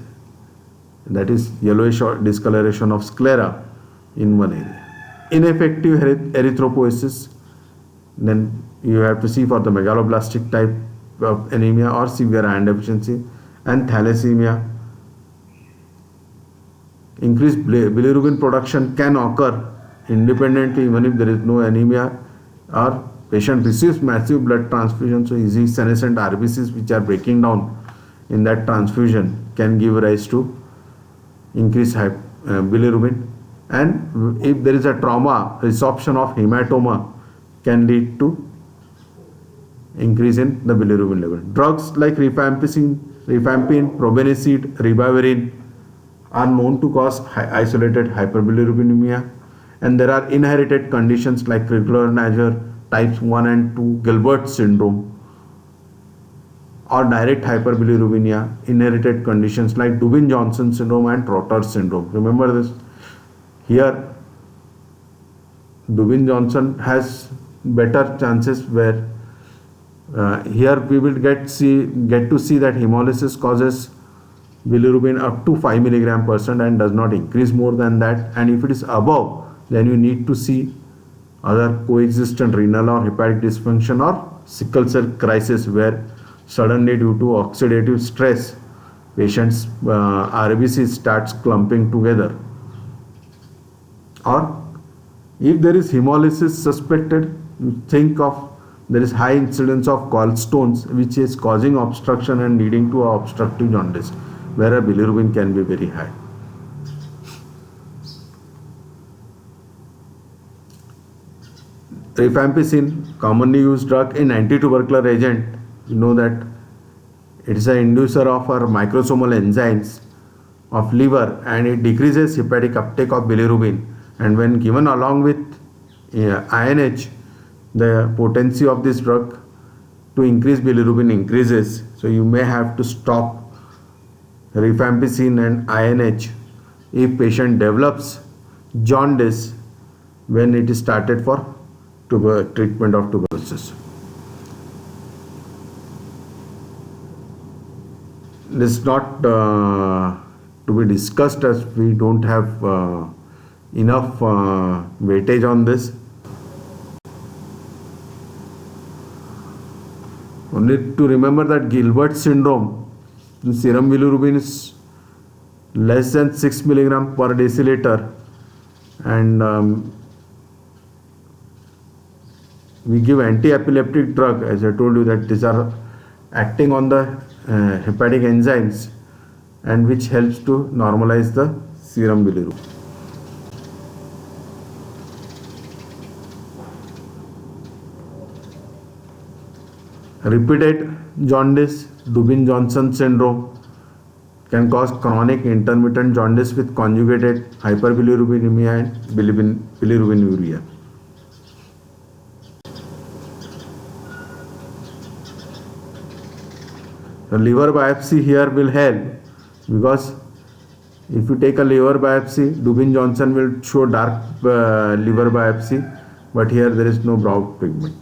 that is yellowish or discoloration of sclera in malaria. Ineffective erythropoiesis, then you have to see for the megaloblastic type of anemia or severe iron deficiency. And thalassemia. Increased bilirubin production can occur independently even if there is no anemia, or patient receives massive blood transfusion, so easy senescent RBCs which are breaking down in that transfusion can give rise to increased bilirubin. And if there is a trauma, resorption of hematoma can lead to increase in the bilirubin level. Drugs like rifampicin, probenecid, ribavirin are known to cause isolated hyperbilirubinemia, and there are inherited conditions like Crigler-Najjar types 1 and 2, Gilbert syndrome, or direct hyperbilirubinemia, inherited conditions like Dubin-Johnson syndrome and Trotter syndrome. Remember this. Here, Dubin-Johnson has better chances, where here we will get to see that hemolysis causes bilirubin up to 5 milligram percent and does not increase more than that. And if it is above, then you need to see other coexistent renal or hepatic dysfunction or sickle cell crisis, where suddenly due to oxidative stress, patient's RBC starts clumping together. Or if there is hemolysis suspected, think of there is high incidence of gallstones, which is causing obstruction and leading to obstructive jaundice, where a bilirubin can be very high. Rifampicin, commonly used drug in antitubercular agent, you know that it is an inducer of our microsomal enzymes of liver, and it decreases hepatic uptake of bilirubin, and when given along with INH, the potency of this drug to increase bilirubin increases. So you may have to stop rifampicin and INH if patient develops jaundice when it is started for treatment of tuberculosis. this is not to be discussed, as we don't have enough weightage on this. Only to remember that Gilbert syndrome, the serum bilirubin is less than 6 milligram per deciliter, and we give anti-epileptic drug, as I told you, that these are acting on the hepatic enzymes, and which helps to normalize the serum bilirubin. Repeated jaundice, Dubin-Johnson syndrome, can cause chronic intermittent jaundice with conjugated hyperbilirubinemia and bilirubinuria. The liver biopsy here will help, because if you take a liver biopsy, Dubin-Johnson will show dark liver biopsy, but here there is no brown pigment.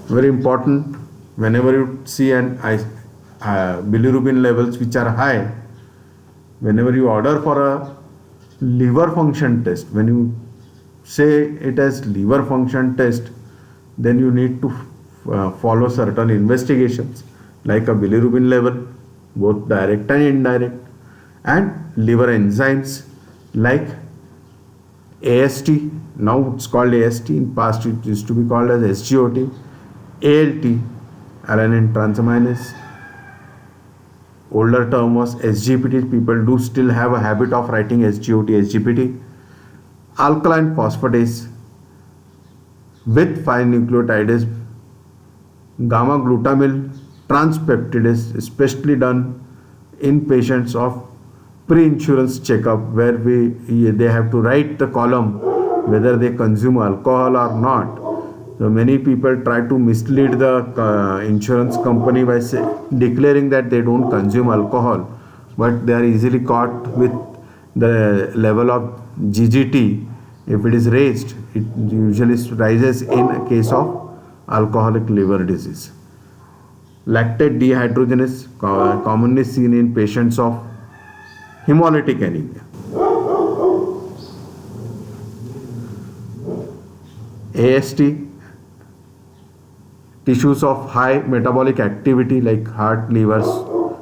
Very important, whenever you see an bilirubin levels which are high, whenever you order for a liver function test, when you say it as liver function test, then you need to follow certain investigations like a bilirubin level, both direct and indirect, and liver enzymes like AST. Now it's called AST, in past it used to be called as SGOT, ALT, alanine transaminase. Older term was SGPT. People do still have a habit of writing SGOT, SGPT. Alkaline phosphatase with 5-nucleotidase, gamma glutamyl transpeptidase, especially done in patients of pre-insurance checkup, where they have to write the column whether they consume alcohol or not. So many people try to mislead the insurance company by declaring that they don't consume alcohol, but they are easily caught with the level of GGT. If it is raised, it usually rises in a case of alcoholic liver disease. Lactate dehydrogenase, commonly seen in patients of hemolytic anemia. AST, tissues of high metabolic activity like heart, liver,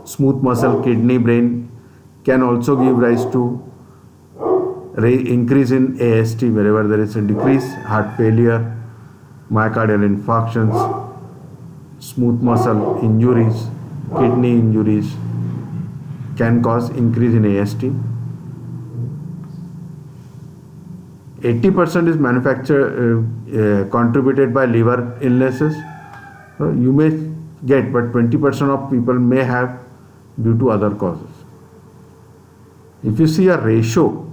smooth muscle, kidney, brain can also give rise to increase in AST wherever there is a decrease. Heart failure, myocardial infarctions, smooth muscle injuries, kidney injuries can cause increase in AST. 80% is contributed by liver illnesses. You may get, but 20% of people may have due to other causes. If you see a ratio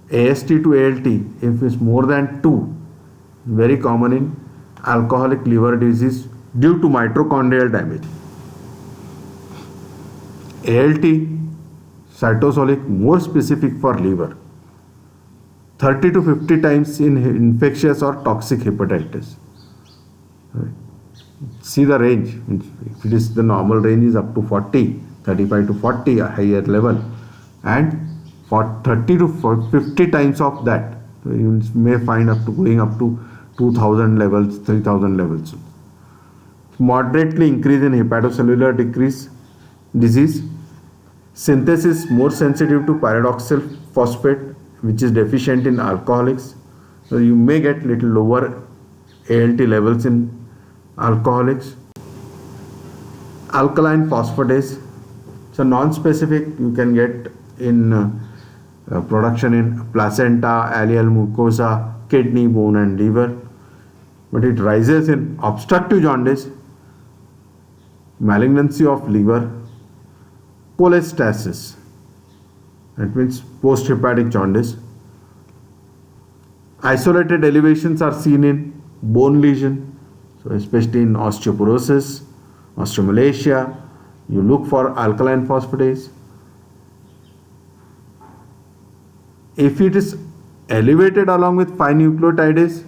AST to ALT, if it's more than 2, very common in alcoholic liver disease due to mitochondrial damage. ALT, cytosolic, more specific for liver, 30 to 50 times in infectious or toxic hepatitis. See the range. If it is the normal range is up to 40, 35 to 40, a higher level, and for 30 to 50 times of that, you may find going up to 2000 levels, 3000 levels. Moderately increase in hepatocellular disease. Synthesis more sensitive to pyridoxal phosphate, which is deficient in alcoholics. So you may get little lower ALT levels in alcoholics. Alkaline phosphatase, so non-specific, you can get in production in placenta, ileal mucosa, kidney, bone and liver, but it rises in obstructive jaundice, malignancy of liver, cholestasis, that means post-hepatic jaundice. Isolated elevations are seen in bone lesion, so especially in osteoporosis, osteomalacia, you look for alkaline phosphatase. If it is elevated along with 5 nucleotides,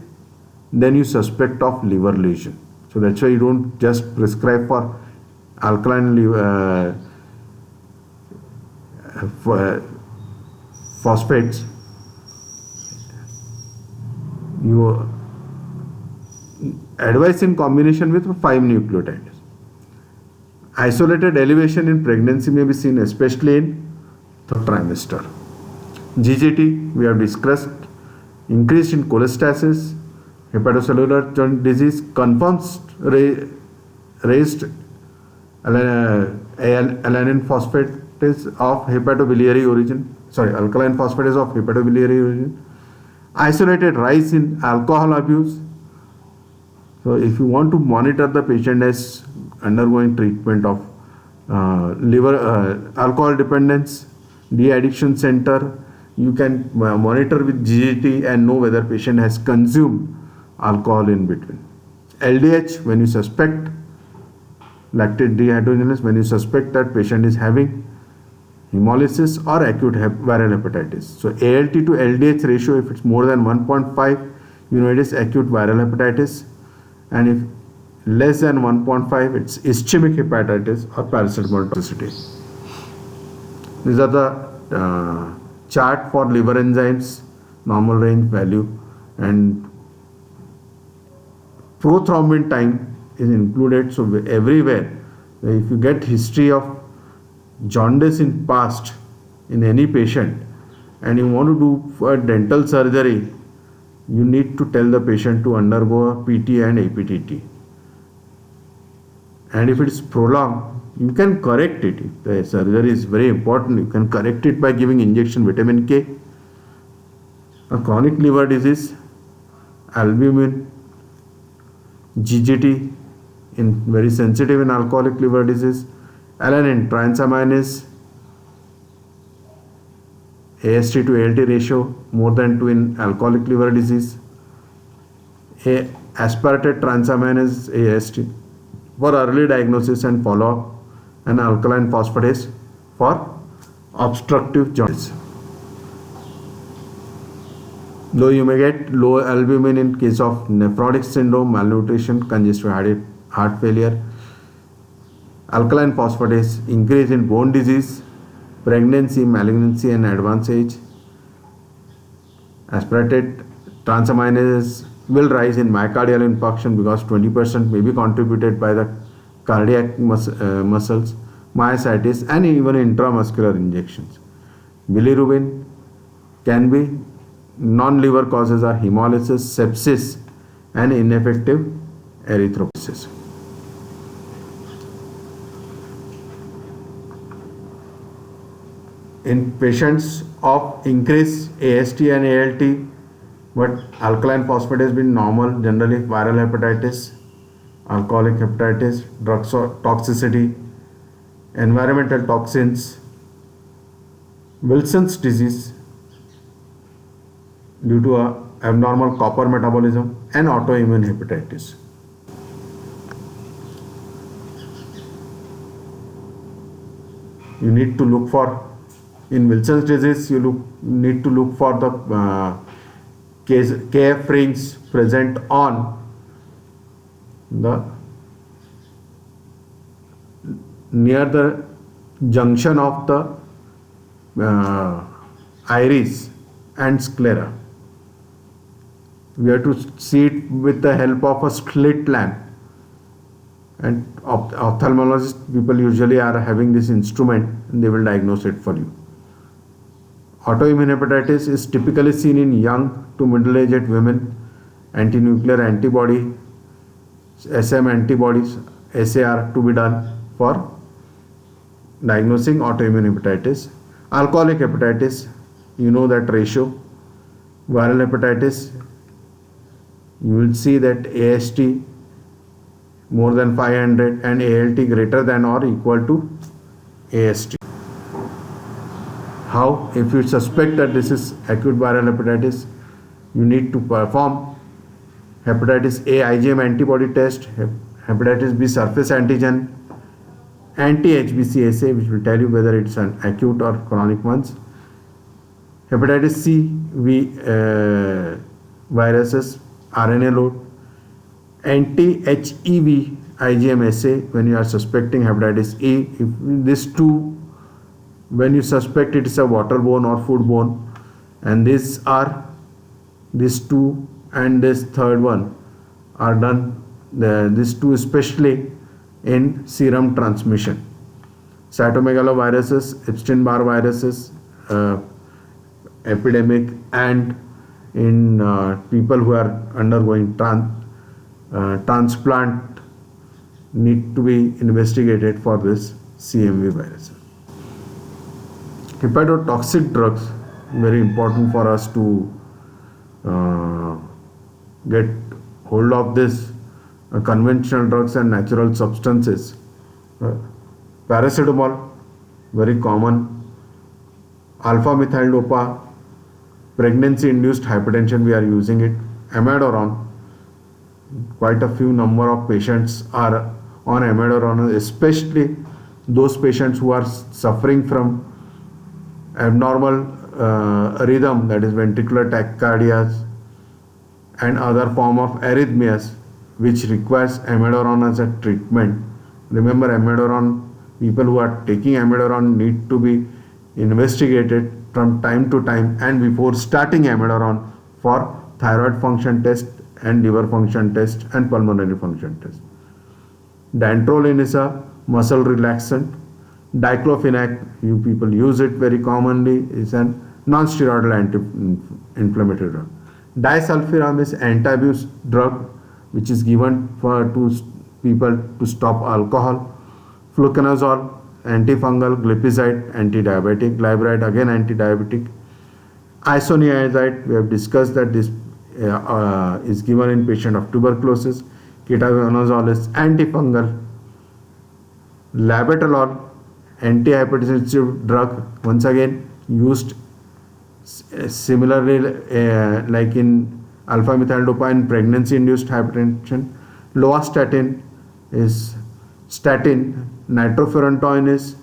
then you suspect of liver lesion. So that's why you don't just prescribe for alkaline phosphates. You advise in combination with 5 nucleotides. Isolated elevation in pregnancy may be seen especially in the trimester. GGT we have discussed. Increase in cholestasis, hepatocellular joint disease confirms raised alanine phosphatase of hepatobiliary origin. Alkaline phosphatase of hepatobiliary origin. Isolated rise in alcohol abuse. So if you want to monitor the patient as undergoing treatment of liver alcohol dependence, de-addiction center, you can monitor with GGT and know whether patient has consumed alcohol in between. LDH, when you suspect lactate dehydrogenase, when you suspect that patient is having hemolysis or acute viral hepatitis. So ALT to LDH ratio, if it's more than 1.5, you know it is acute viral hepatitis, and if less than 1.5, it's ischemic hepatitis or paracetamol toxicity. These are the chart for liver enzymes, normal range value, and prothrombin time is included. So everywhere, if you get history of jaundice in past in any patient and you want to do a dental surgery, you need to tell the patient to undergo a PT and APTT. And if it is prolonged, you can correct it. If the surgery is very important, you can correct it by giving injection vitamin K. A chronic liver disease, albumin, GGT in very sensitive in alcoholic liver disease, alanine transaminase, AST to ALT ratio more than 2 in alcoholic liver disease, asparated transaminase AST for early diagnosis and follow-up, and alkaline phosphatase for obstructive jaundice. Though you may get low albumin in case of nephrotic syndrome, malnutrition, congestive heart failure. Alkaline phosphatase increase in bone disease, pregnancy, malignancy and advanced age. Asparated transaminase will rise in myocardial infarction because 20% may be contributed by the cardiac muscles, myositis and even intramuscular injections. Bilirubin can be non-liver causes are hemolysis, sepsis and ineffective erythropoiesis. In patients of increased AST and ALT, but alkaline phosphatase has been normal, generally viral hepatitis, alcoholic hepatitis, drug toxicity, environmental toxins, Wilson's disease due to abnormal copper metabolism, and autoimmune hepatitis. You need to look for, in Wilson's disease, you need to look for the KF rings present on the near the junction of the iris and sclera. We have to see it with the help of a slit lamp, and ophthalmologist people usually are having this instrument and they will diagnose it for you. Autoimmune hepatitis is typically seen in young to middle-aged women. Anti-nuclear antibody, SM antibodies, SAR to be done for diagnosing autoimmune hepatitis. Alcoholic hepatitis, you know that ratio. Viral hepatitis, you will see that AST more than 500 and ALT greater than or equal to AST. How? If you suspect that this is acute viral hepatitis, you need to perform hepatitis A IgM antibody test, hepatitis B surface antigen, anti-HBC assay, which will tell you whether it's an acute or chronic ones, Hepatitis C, viruses, RNA load, anti-HEV IgM assay when you are suspecting hepatitis A. If these two, when you suspect it is a waterborne or foodborne, and these two and this third one are done. These two especially in serum transmission. Cytomegaloviruses, Epstein-Barr viruses, epidemic, and in people who are undergoing transplant need to be investigated for this CMV virus. Hepatotoxic drugs, very important for us to get hold of this. Conventional drugs and natural substances. Paracetamol, very common. Alpha methyl-dopa, pregnancy-induced hypertension, we are using it. Amiodarone, quite a few number of patients are on amiodarone, especially those patients who are suffering from abnormal rhythm, that is ventricular tachycardias and other form of arrhythmias, which requires amiodarone as a treatment. Remember, amiodarone, people who are taking amiodarone need to be investigated from time to time and before starting amiodarone for thyroid function test and liver function test and pulmonary function test. Dantrolene is a muscle relaxant. Diclofenac, you people use it very commonly, is a non-steroidal anti-inflammatory drug. Disulfiram is anti-abuse drug which is given to people to stop alcohol. Fluconazole, antifungal, glipizide, anti-diabetic. Glyburide, again anti-diabetic. Isoniazid, we have discussed that this is given in patient of tuberculosis. Ketoconazole is antifungal. Labetalol, antihypertensive drug, once again used similarly like in alpha methyl-dopa in pregnancy-induced hypertension. Lovastatin is statin. Nitrofurantoin is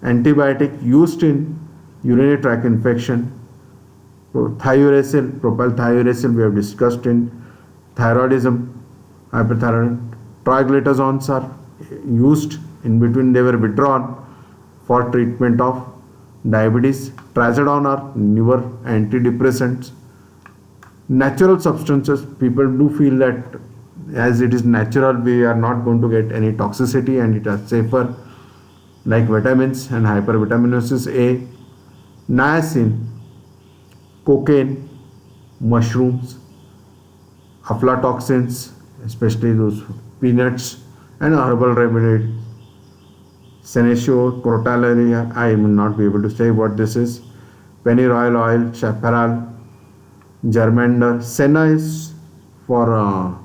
antibiotic used in urinary tract infection. Thiuracil, propylthiouracil, we have discussed in thyroidism, hyperthyroid. Triglycerides are used in between, they were withdrawn for treatment of diabetes. Trazodone are newer antidepressants. Natural substances, people do feel that as it is natural, we are not going to get any toxicity and it is safer, like vitamins and hypervitaminosis A, niacin, cocaine, mushrooms, aflatoxins, especially those peanuts, and herbal remedies. Senecio, crotalaria, I will not be able to say what this is. Pennyroyal oil, chaparral, germander. Senna is for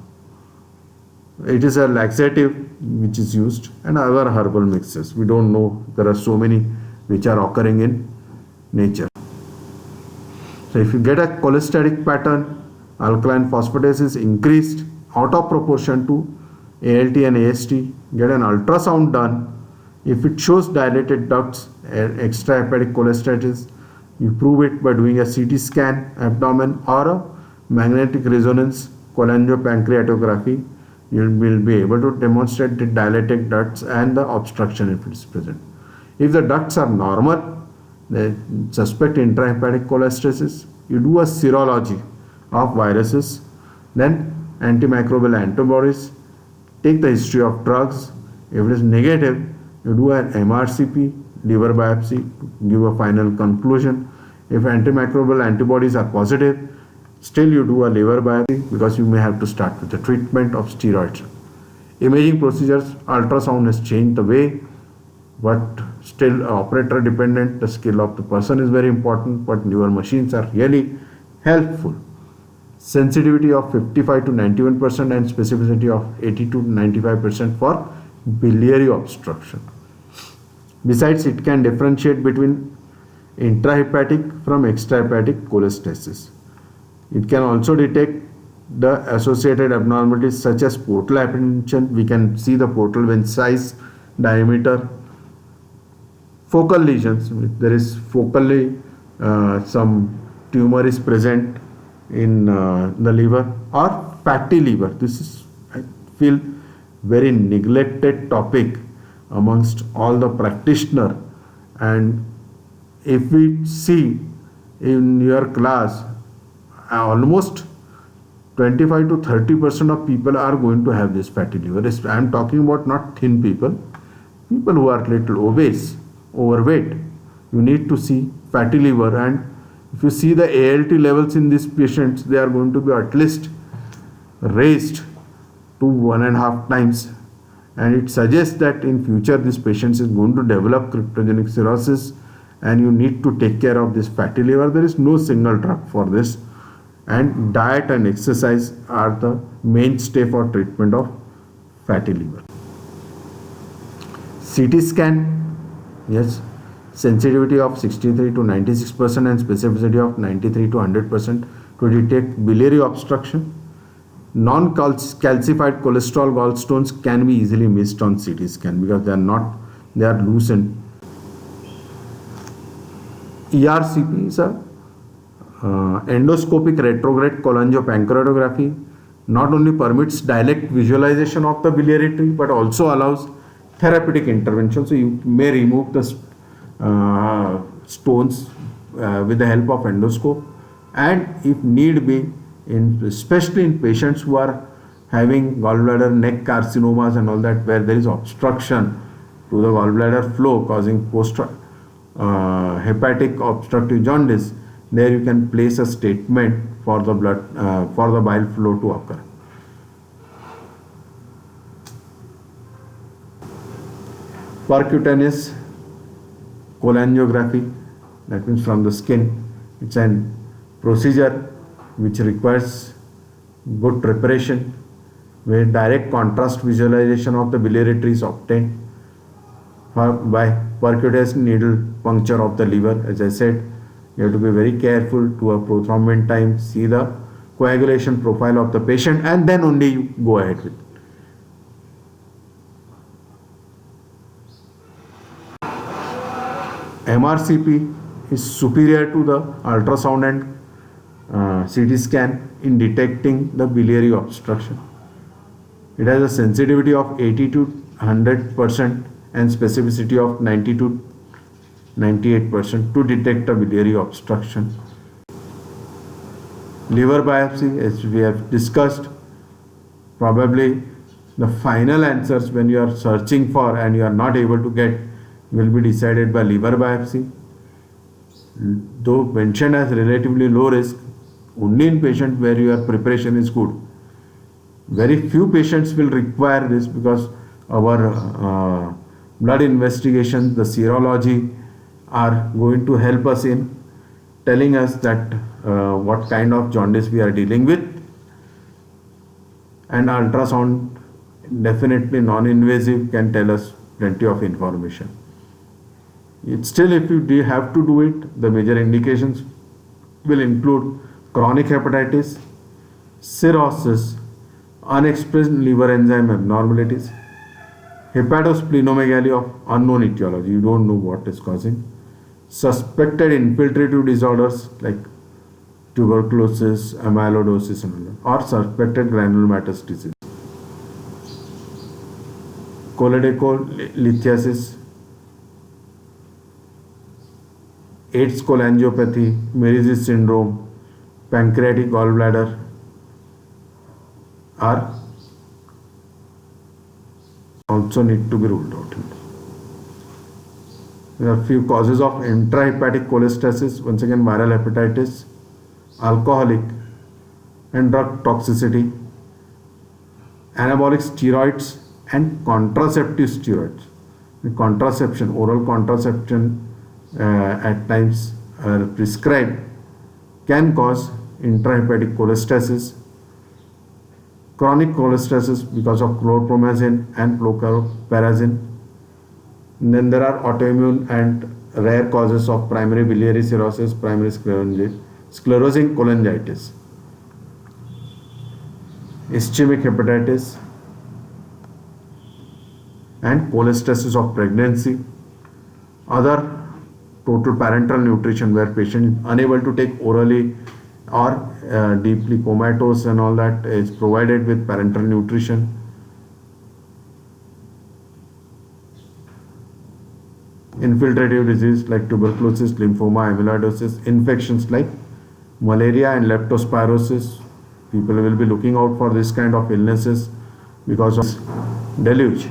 it is a laxative which is used, and other herbal mixes. We don't know, there are so many which are occurring in nature. So if you get a cholestatic pattern, alkaline phosphatase is increased out of proportion to ALT and AST, get an ultrasound done. If it shows dilated ducts, extrahepatic cholestasis, you prove it by doing a CT scan, abdomen, or a magnetic resonance cholangiopancreatography. You will be able to demonstrate the dilated ducts and the obstruction if it is present. If the ducts are normal, they suspect intrahepatic cholestasis. You do a serology of viruses, then antimicrobial antibodies, take the history of drugs. If it is negative, you do an MRCP, liver biopsy, to give a final conclusion. If antimicrobial antibodies are positive, still you do a liver biopsy because you may have to start with the treatment of steroids. Imaging procedures, ultrasound has changed the way, but still operator dependent. The skill of the person is very important, but newer machines are really helpful. Sensitivity of 55 to 91% and specificity of 80 to 95% for biliary obstruction. Besides, it can differentiate between intrahepatic from extrahepatic cholestasis. It can also detect the associated abnormalities such as portal hypertension. We can see the portal vein size, diameter, focal lesions. If there is focally some tumor is present in the liver, or fatty liver. This is, I feel, very neglected topic amongst all the practitioner. And if we see in your class, almost 25 to 30% of people are going to have this fatty liver. I am talking about not thin people, people who are little obese, overweight. You need to see fatty liver, and if you see the ALT levels in these patients, they are going to be at least raised to 1.5 times, and it suggests that in future this patient is going to develop cryptogenic cirrhosis, and you need to take care of this fatty liver. There is no single drug for this, and diet and exercise are the mainstay for treatment of fatty liver. CT scan, yes, sensitivity of 63 to 96% and specificity of 93 to 100% to detect biliary obstruction. Non-calcified cholesterol gallstones can be easily missed on CT scan because they are loosened. ERCP is a endoscopic retrograde cholangiopancreatography. Not only permits direct visualization of the biliary tree but also allows therapeutic intervention. So you may remove the stones with the help of endoscope, and if need be, especially in patients who are having gallbladder neck carcinomas and all that, where there is obstruction to the gallbladder flow causing post hepatic obstructive jaundice, there you can place a statement for the bile flow to occur. Percutaneous cholangiography, that means from the skin. It's an procedure which requires good preparation, where direct contrast visualization of the biliary tree is obtained by percutaneous needle puncture of the liver. As I said, you have to be very careful to a prothrombin time, see the coagulation profile of the patient, and then only you go ahead with it. MRCP is superior to the ultrasound and CT scan in detecting the biliary obstruction. It has a sensitivity of 80 to 100% and specificity of 90 to 98% to detect a biliary obstruction. Liver biopsy, as we have discussed, probably the final answers when you are searching for and you are not able to get will be decided by liver biopsy. Though mentioned as relatively low risk, only in patients where your preparation is good. Very few patients will require this because our blood investigations, the serology, are going to help us in telling us that what kind of jaundice we are dealing with. And ultrasound, definitely non-invasive, can tell us plenty of information. Still, if you have to do it, the major indications will include chronic hepatitis, cirrhosis, unexpressed liver enzyme abnormalities, hepatosplenomegaly of unknown etiology, you don't know what is causing, suspected infiltrative disorders like tuberculosis, amyloidosis, and all, or suspected granulomatous disease. Choledocholithiasis, AIDS cholangiopathy, Meniere's syndrome, pancreatic gallbladder are also need to be ruled out. There are few causes of intrahepatic cholestasis, once again viral hepatitis, alcoholic and drug toxicity, anabolic steroids and contraceptive steroids. The contraception, oral contraception at times prescribed can cause intrahepatic cholestasis, chronic cholestasis because of chlorpromazine and fluoroperazine. And then there are autoimmune and rare causes of primary biliary cirrhosis, primary sclerosing cholangitis, ischemic hepatitis, and cholestasis of pregnancy. Other total parenteral nutrition, where patient unable to take orally or deeply comatose and all that is provided with parenteral nutrition. Infiltrative disease like tuberculosis, lymphoma, amyloidosis, infections like malaria and leptospirosis. People will be looking out for this kind of illnesses because of deluge.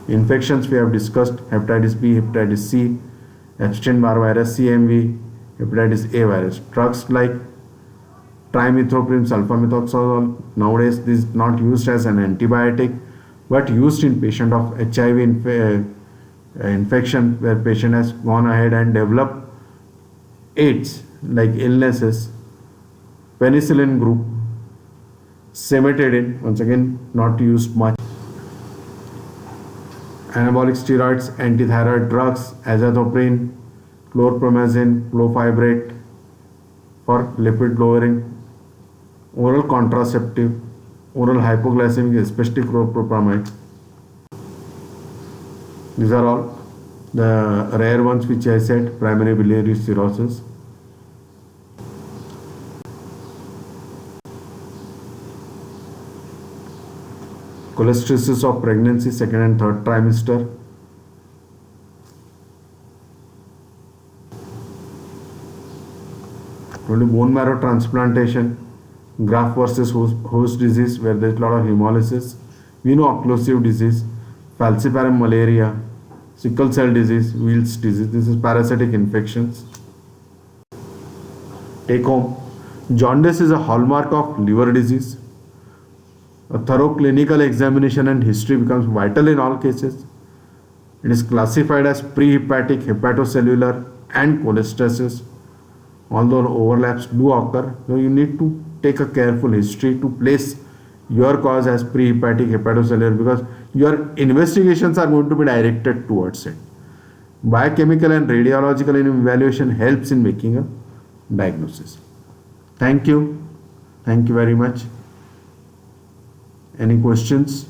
Infections we have discussed: hepatitis B, hepatitis C, Epstein-Barr virus, CMV, hepatitis A virus. Drugs like trimethoprim, sulfamethoxazole, nowadays this is not used as an antibiotic but used in patient of HIV infection, where patient has gone ahead and developed AIDS like illnesses. Penicillin group, cimetidine, once again not used much. Anabolic steroids, antithyroid drugs, azathioprine, chlorpromazine, clofibrate for lipid lowering, oral contraceptive, oral hypoglycemic, especially chlorpropamide. These are all the rare ones which I said: primary biliary cirrhosis. Cholestasis of pregnancy, second and third trimester. Only bone marrow transplantation, graft versus host disease, where there is a lot of hemolysis, veno-occlusive disease, falciparum malaria, sickle cell disease, Wills disease. This is parasitic infections. Take home: jaundice is a hallmark of liver disease. A thorough clinical examination and history becomes vital in all cases. It is classified as prehepatic, hepatocellular, and cholestasis. Although overlaps do occur, so you need to take a careful history to place your cause as prehepatic, hepatocellular, because your investigations are going to be directed towards it. Biochemical and radiological evaluation helps in making a diagnosis. Thank you. Thank you very much. Any questions?